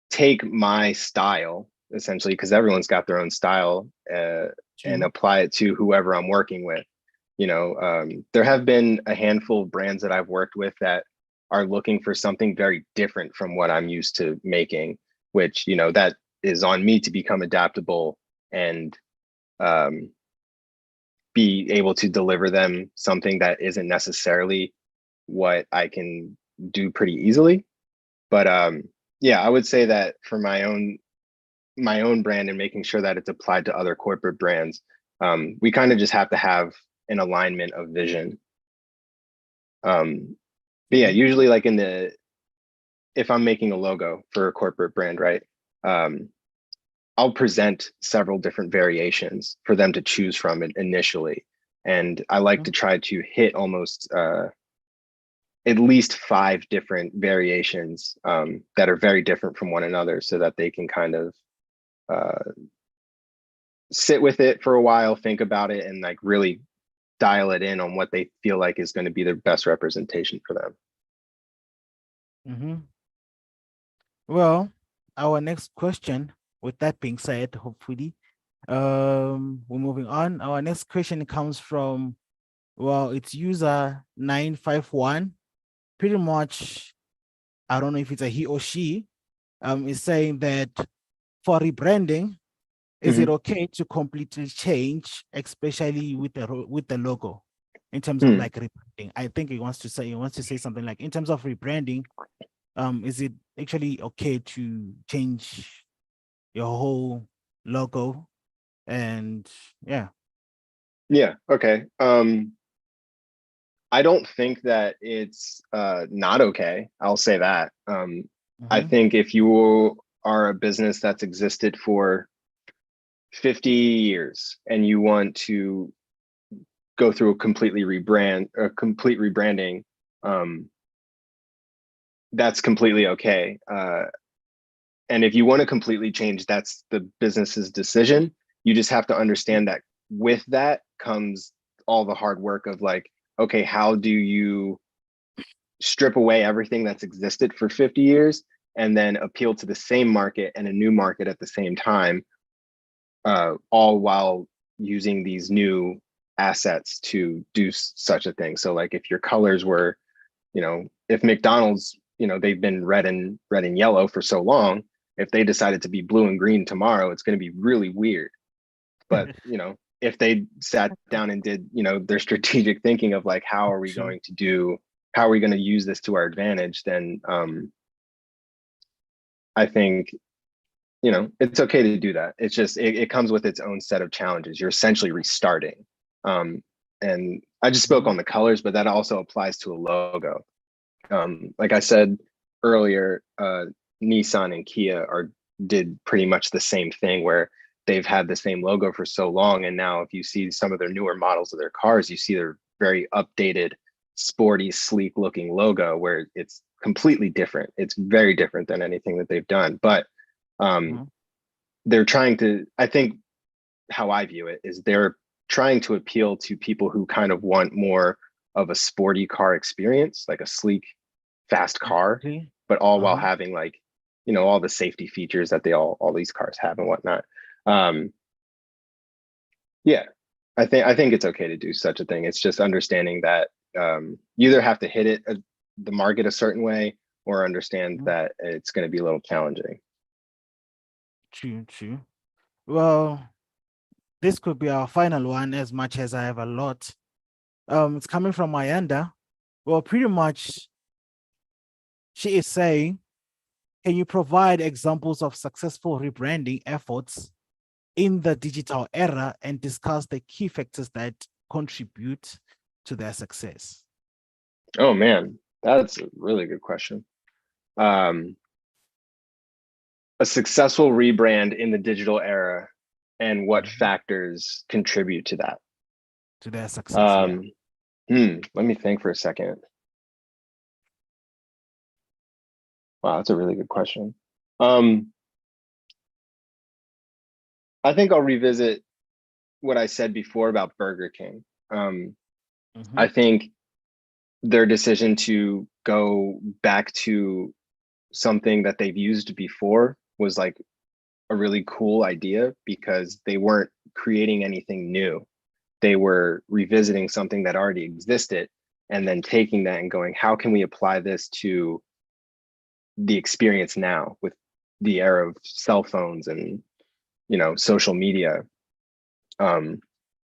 take my style essentially, because everyone's got their own style, and True. apply it to whoever I'm working with. There have been a handful of brands that I've worked with that are looking for something very different from what I'm used to making, which, that is on me to become adaptable and um, be able to deliver them something that isn't necessarily what I can do pretty easily. But yeah, I would say that for my own brand and making sure that it's applied to other corporate brands, we kind of just have to have an alignment of vision. But yeah, usually like if I'm making a logo for a corporate brand, right? I'll present several different variations for them to choose from initially. And I like to try to hit almost at least 5 different variations that are very different from one another so that they can kind of sit with it for a while, think about it, and like really dial it in on what they feel like is going to be the best representation for them. Well, our next question, with that being said, hopefully, we're moving on. Our next question comes from, well, it's user 951. Pretty much, I don't know if it's a he or she, is saying that for rebranding, is it okay to completely change, especially with the logo, in terms of like rebranding? I think he wants to say something like, in terms of rebranding, is it actually okay to change your whole logo? And yeah. Okay. I don't think that it's not okay. I'll say that. I think if you are a business that's existed for 50 years and you want to go through a complete rebranding, that's completely okay. And if you want to completely change, that's the business's decision. You just have to understand that with that comes all the hard work of like, okay, how do you strip away everything that's existed for 50 years and then appeal to the same market and a new market at the same time, all while using these new assets to do such a thing. So like if your colors were, if McDonald's, they've been red and yellow for so long, if they decided to be blue and green tomorrow, it's going to be really weird. But, if they sat down and did, their strategic thinking of like, how are we going to use this to our advantage, then I think, it's okay to do that. It's just, it comes with its own set of challenges. You're essentially restarting. And I just spoke on the colors, but that also applies to a logo. Like I said earlier, Nissan and Kia did pretty much the same thing where they've had the same logo for so long. And now if you see some of their newer models of their cars, you see their very updated, sporty, sleek looking logo where it's completely different. It's very different than anything that they've done. But they're trying to, I think how I view it is they're trying to appeal to people who kind of want more of a sporty car experience, like a sleek, fast car, but all while having like, all the safety features that all these cars have and whatnot. Yeah, I think it's okay to do such a thing. It's just understanding that you either have to hit the market a certain way or understand that it's going to be a little challenging. True. Well, this could be our final one, as much as I have a lot. It's coming from Mayanda. Well, pretty much she is saying, can you provide examples of successful rebranding efforts in the digital era and discuss the key factors that contribute to their success? Oh man, that's a really good question. A successful rebrand in the digital era and what factors contribute to that? To their success, Let me think for a second. Wow, that's a really good question. I think I'll revisit what I said before about Burger King. I think their decision to go back to something that they've used before was like a really cool idea because they weren't creating anything new. they were revisiting something that already existed and then taking that and going, how can we apply this to the experience now with the era of cell phones and, you know, social media? And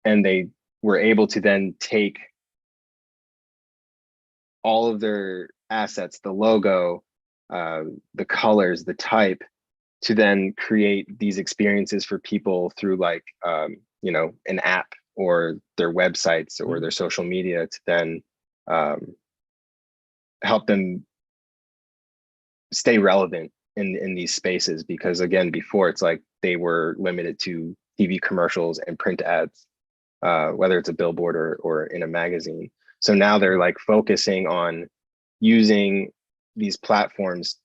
they were able to then take all of their assets, the logo, the colors, the type, to then create these experiences for people through like, you know, an app or their websites or their social media, to then help them stay relevant in these spaces. Because again, before, it's like they were limited to TV commercials and print ads, whether it's a billboard or in a magazine. So now they're like focusing on using these platforms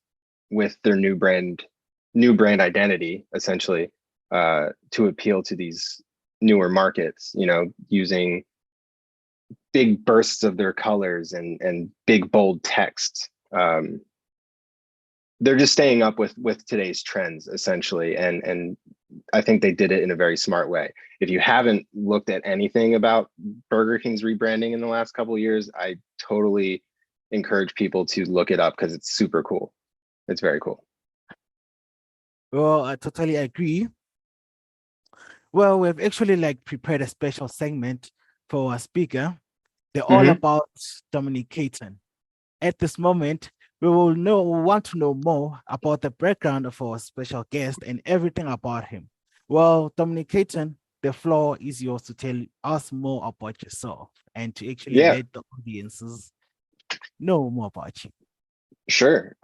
with their new brand identity, essentially, to appeal to these newer markets, you know, using big bursts of their colors and big bold text. They're just staying up with today's trends, essentially, and I think they did it in a very smart way. If you haven't looked at anything about Burger King's rebranding in the last couple of years, I totally encourage people to look it up because it's super cool. It's very cool. Well, I totally agree. Well, we've actually like prepared a special segment for our speaker. They're all about Dominic Caton. At this moment, we want to know more about the background of our special guest and everything about him. Well, Dominic Caton, the floor is yours to tell us more about yourself and to actually let the audiences know more about you. Sure.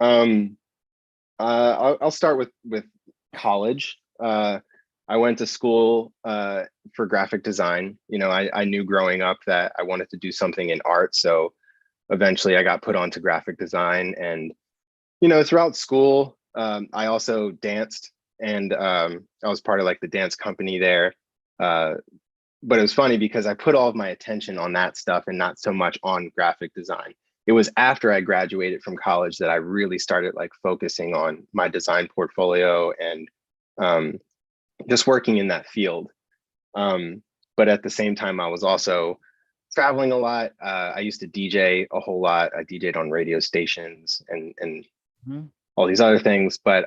I'll start with college. I went to school for graphic design. You know, I knew growing up that I wanted to do something in art. So eventually I got put onto graphic design. And, you know, throughout school, I also danced, and I was part of like the dance company there. But it was funny because I put all of my attention on that stuff and not so much on graphic design. It was after I graduated from college that I really started like focusing on my design portfolio and just working in that field. But at the same time, I was also traveling a lot. I used to DJ a whole lot. I DJed on radio stations and all these other things. But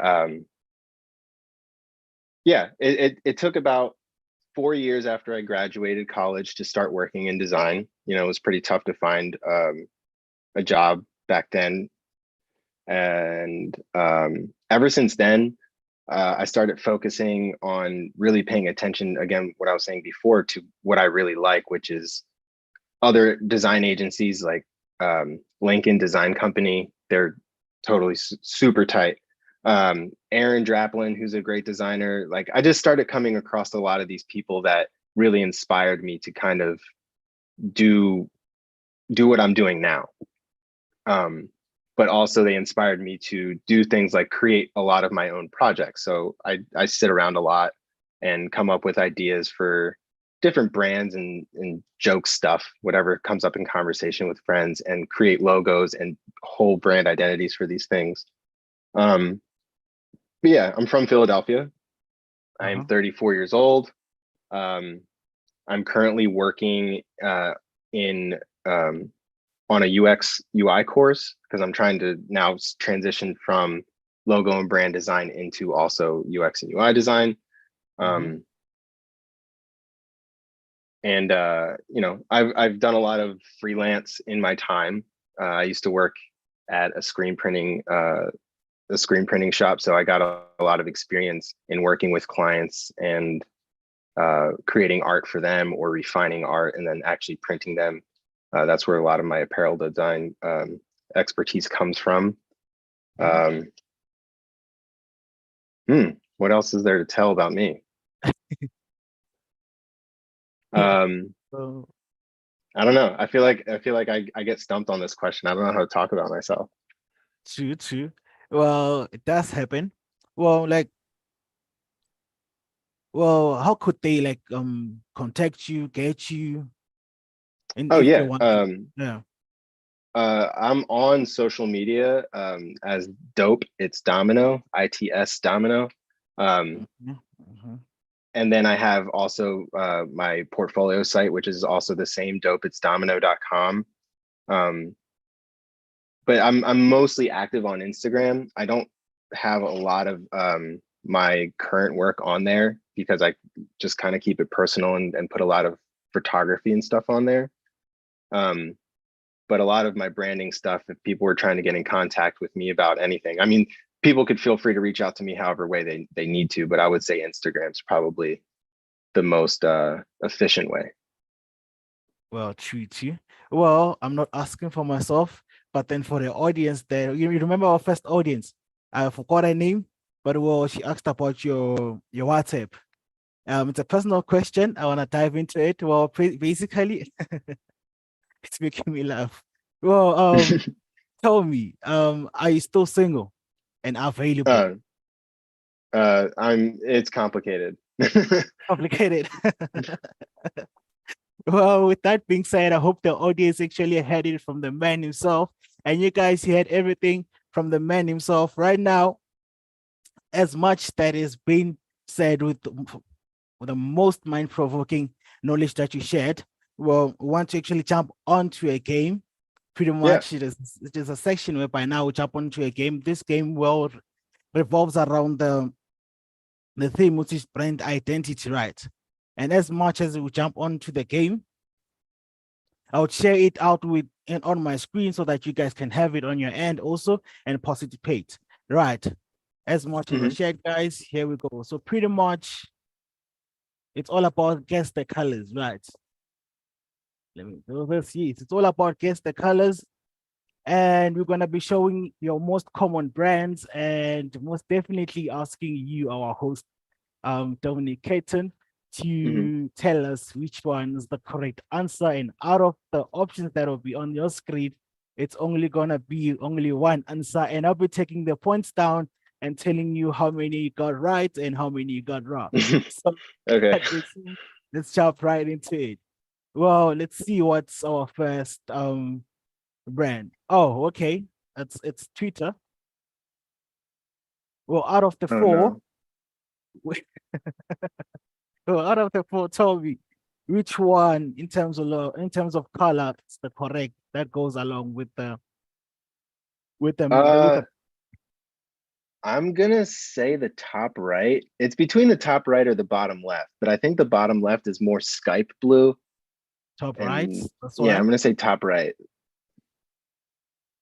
yeah, it took about 4 years after I graduated college to start working in design. You know, it was pretty tough to find a job back then. And ever since then, I started focusing on really paying attention, again, what I was saying before, to what I really like, which is other design agencies like Lincoln Design Company. They're totally super tight. Aaron Draplin, who's a great designer. Like, I just started coming across a lot of these people that really inspired me to kind of do what I'm doing now. But also they inspired me to do things like create a lot of my own projects. So I sit around a lot and come up with ideas for different brands and joke stuff, whatever comes up in conversation with friends, and create logos and whole brand identities for these things. But yeah, I'm from Philadelphia. I am 34 years old. I'm currently working in on a UX UI course because I'm trying to now transition from logo and brand design into also UX and UI design. And you know, I've done a lot of freelance in my time. I used to work at a screen printing shop, so I got a lot of experience in working with clients and creating art for them or refining art and then actually printing them. That's where a lot of my apparel design expertise comes from. What else is there to tell about me? I don't know. I feel like I get stumped on this question. I don't know how to talk about myself. True. Well, it does happen. Well, how could they like contact you, get you? And oh if they yeah. want yeah. I'm on social media as Dope. It's Domino, ITS Domino. And then I have also my portfolio site, which is also the same, dopeitsdomino.com. But I'm mostly active on Instagram. I don't have a lot of my current work on there because I just kind of keep it personal and put a lot of photography and stuff on there. But a lot of my branding stuff, if people were trying to get in contact with me about anything, I mean, people could feel free to reach out to me however way they need to, but I would say Instagram's probably the most efficient way. Well, treat you. Well, I'm not asking for myself, but then for the audience there, you remember our first audience? I forgot her name, but well, she asked about your WhatsApp. It's a personal question. I want to dive into it. Well, basically, it's making me laugh. Well, tell me, are you still single and available? It's complicated. Complicated. Well, with that being said, I hope the audience actually heard it from the man himself, and you guys heard everything from the man himself right now. As much that is being said with the most mind-provoking knowledge that you shared, well, we want to actually jump onto a game. Pretty much, it is a section where by now we jump onto a game. This game well revolves around the theme, which is brand identity, right? And as much as we jump onto the game, I would share it out with and on my screen so that you guys can have it on your end also and participate. Right. As much as I shared, guys, here we go. So pretty much it's all about guess the colors, right? Let's see. It's all about guess the colors. And we're gonna be showing your most common brands and most definitely asking you, our host, Dominic Caton, to tell us which one is the correct answer. And out of the options that will be on your screen, it's only gonna be only one answer. And I'll be taking the points down and telling you how many you got right and how many you got wrong. So Okay. let's jump right into it. Well, let's see what's our first brand. Oh, okay. It's Twitter. Well, out of the Oh four, no. well, out of the four, tell me which one in terms of color is the correct that goes along with the I'm gonna say the top right. It's between the top right or the bottom left, but I think the bottom left is more Skype blue. top right. And That's yeah, I'm one. gonna say top right.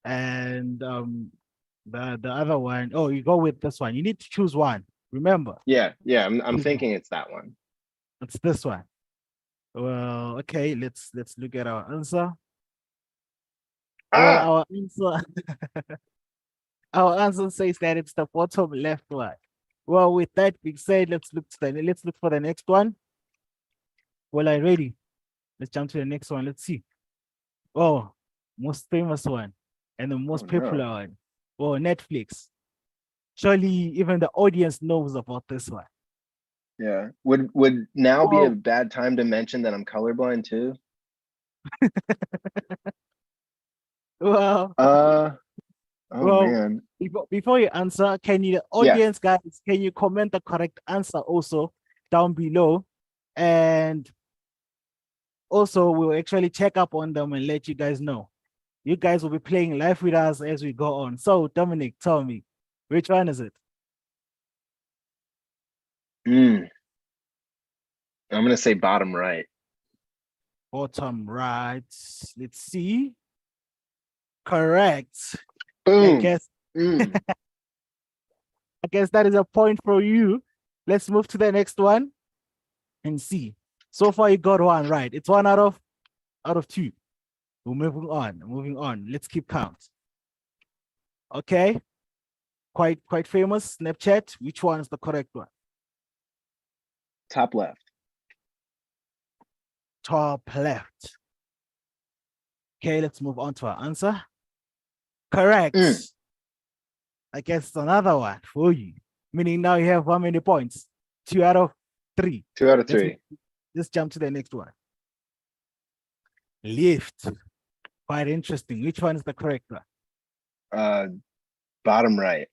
And the other one, oh, you go with this one. You need to choose one. Remember, Yeah, I'm choose one. thinking it's that one. It's this one. Well, okay, let's look at our answer. Well, Ah, our answer says that it's the bottom left one. Well, with that being said, let's look for the next one. Well, I ready. Let's jump to the next one. Let's see. Oh, most famous one and the most popular no. one. Oh, Netflix. Surely even the audience knows about this one. Yeah. Would now be a Oh, bad time to mention that I'm colorblind too? well, Uh oh well, man. before you answer, can you, the Yeah. audience guys, can you comment the correct answer also down below? And also, we'll actually check up on them and let you guys know. You guys will be playing live with us as we go on. So, Dominic, tell me, which one is it? I'm gonna say bottom right. Bottom right. Let's see. Correct. I Boom. guess I guess that is a point for you. Let's move to the next one and see. So far, you got one right. It's one out of two. We're moving on. Moving on. Let's keep count. Okay. Quite famous. Snapchat. Which one is the correct one? Top left. Top left. Okay, let's move on to our answer. Correct. I guess it's another one for you. Meaning now you have how many points? 2 out of 3. 2 out of 3. Let's jump to the next one. Lift. Quite interesting. Which one is the correct one? Bottom right.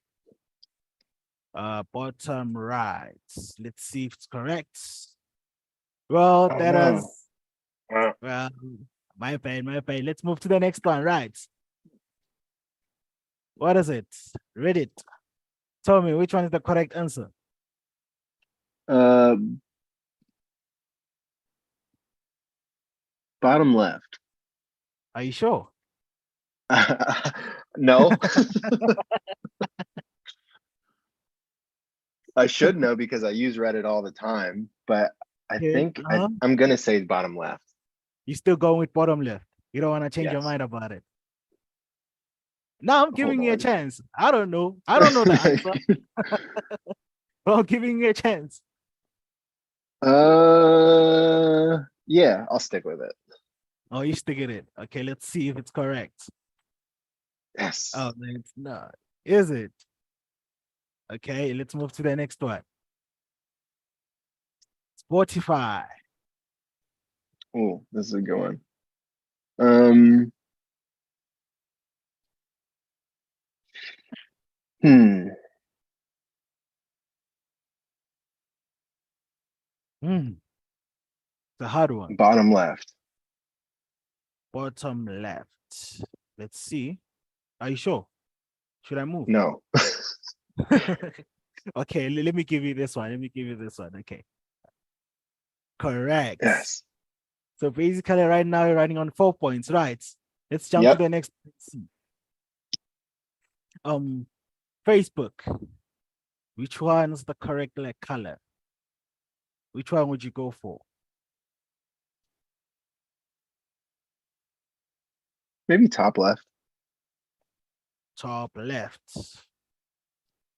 Bottom right. Let's see if it's correct. Well, Oh that no. is well, my bad, my bad. Let's move to the next one. Right. What is it? Read it. Tell me which one is the correct answer. Uh, bottom left. Are you sure? No, I should know because I use Reddit all the time, but I Okay. think I'm gonna say bottom left. You still going with bottom left. You don't want to change your Yes. mind about it. Now I'm Hold giving you a on. chance. I don't know. I don't know the answer, but I'm giving you a chance. Yeah, I'll stick with it. Oh, you stick at it. Okay, let's see if it's correct. Yes. Oh, man, it's not. Is it? Okay, let's move to the next one. Spotify. Oh, this is a good one. Um, hmm. Hmm, it's a hard one. Bottom left. Bottom left. Let's see. Are you sure? Should I move? No. Okay, let me give you this one. Let me give you this one. Okay. Correct. Yes. So basically, right now you're running on 4 points, right? Let's jump to Yep. the next. Um, Facebook. Which one is the correct like color? Which one would you go for? Maybe top left. Top left.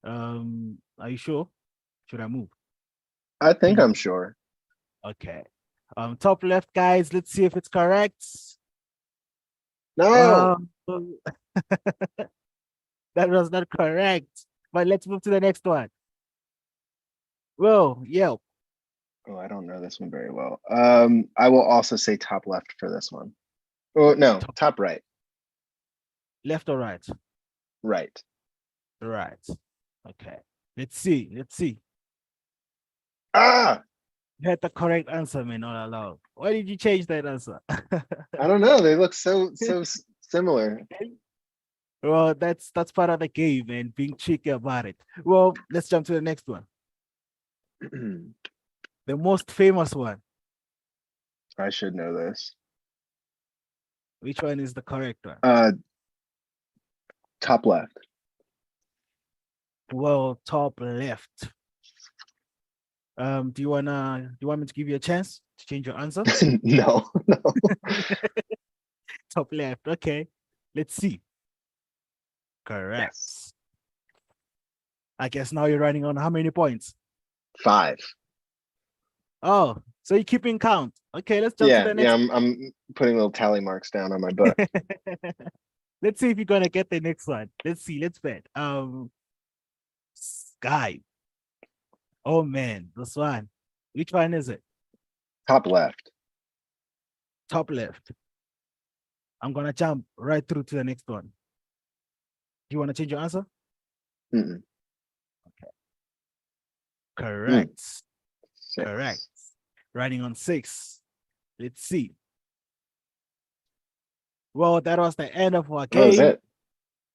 Are you sure? Should I move? I think Can you? I'm sure. Okay. Top left, guys. Let's see if it's correct. No. Well, that was not correct. But let's move to the next one. Well, yeah. Oh, I don't know this one very well. I will also say top left for this one. Oh no, Top top right. left or right? Right. Right. Okay. Let's see. Let's see. Ah, You had the correct answer, man, all along. Why did you change that answer? I don't know. They look so similar. Well, that's part of the game, man, being tricky about it. Well, let's jump to the next one. The most famous one. I should know this. Which one is the correct one? Top left. Well, top left. Do you want me to give you a chance to change your answer? No, no. Top left. Okay. Let's see. Correct. Yes. I guess now you're running on how many points? 5. Oh, so you're keeping count. Okay, let's jump to Yeah, the yeah. next. I'm putting little tally marks down on my book. Let's see if you're gonna get the next one. Let's see. Let's bet. Sky. Oh man, this one. Which one is it? Top left. Top left. I'm gonna jump right through to the next one. Do you want to change your answer? Mm-mm. Correct. 6. Correct. Running on 6. Let's see. Well, that was the end of our That was game. it.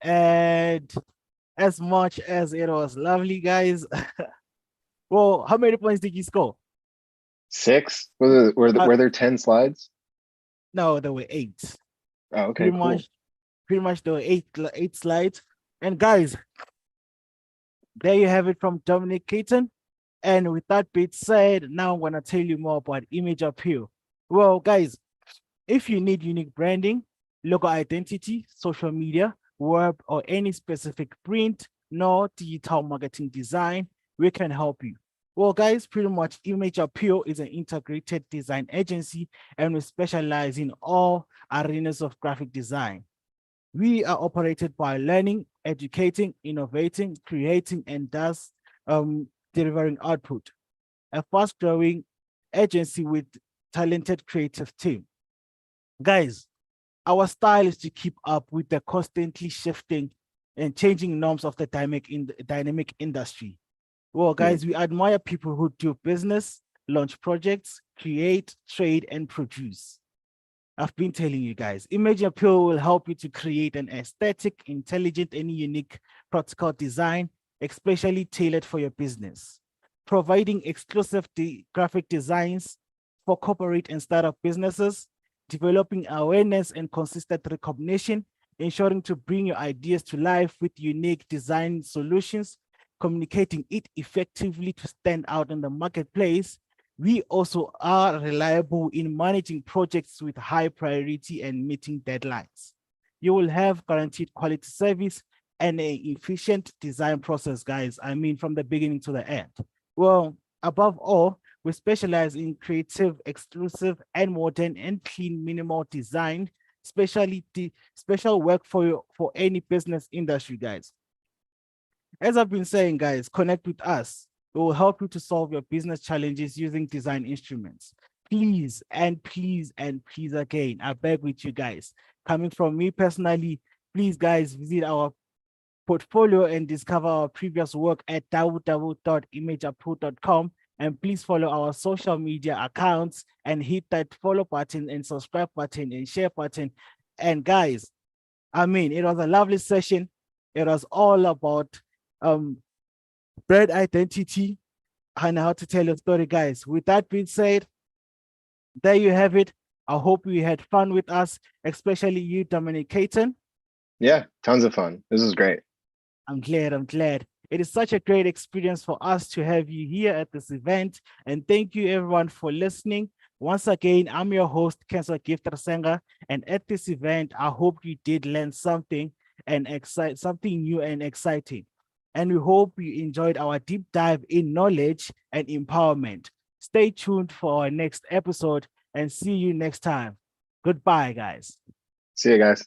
And as much as it was lovely, guys. Well, how many points did you score? 6. Were there 10 slides? No, there were 8. Oh, okay, cool. Pretty much there were eight slides. And guys, there you have it from Dominic Caton. And with that being said, now I'm going to tell you more about image appeal. Well, guys, if you need unique branding, logo identity, social media, web, or any specific print, no digital marketing design, we can help you. Well, guys, pretty much Image Appeal is an integrated design agency, and we specialize in all arenas of graphic design. We are operated by learning, educating, innovating, creating, and thus delivering output. A fast-growing agency with talented creative team. Guys, our style is to keep up with the constantly shifting and changing norms of the dynamic industry. Well, guys, we admire people who do business, launch projects, create, trade, and produce. I've been telling you guys, Image Appeal will help you to create an aesthetic, intelligent, and unique practical design, especially tailored for your business. Providing exclusive graphic designs for corporate and startup businesses, developing awareness and consistent recognition, ensuring to bring your ideas to life with unique design solutions, communicating it effectively to stand out in the marketplace. We also are reliable in managing projects with high priority and meeting deadlines. You will have guaranteed quality service and an efficient design process, guys. I mean, from the beginning to the end. Well, above all, we specialize in creative, exclusive, and modern and clean minimal design, special work for any business industry, guys. As I've been saying, guys, connect with us. It will help you to solve your business challenges using design instruments. Please and please and please again, I beg with you guys, coming from me personally, please guys, visit our portfolio and discover our previous work at www.imageappeal.com. And please follow our social media accounts and hit that follow button and subscribe button and share button. And guys, I mean, it was a lovely session. It was all about brand identity and how to tell your story, guys. With that being said, there you have it. I hope you had fun with us, especially you, Dominic Caton. Yeah, tons of fun. This was great. I'm glad. It is such a great experience for us to have you here at this event. And thank you everyone for listening. Once again, I'm your host, Kenso Gift Rasenga. And at this event, I hope you did learn something something new and exciting. And we hope you enjoyed our deep dive in knowledge and empowerment. Stay tuned for our next episode and see you next time. Goodbye, guys. See you guys.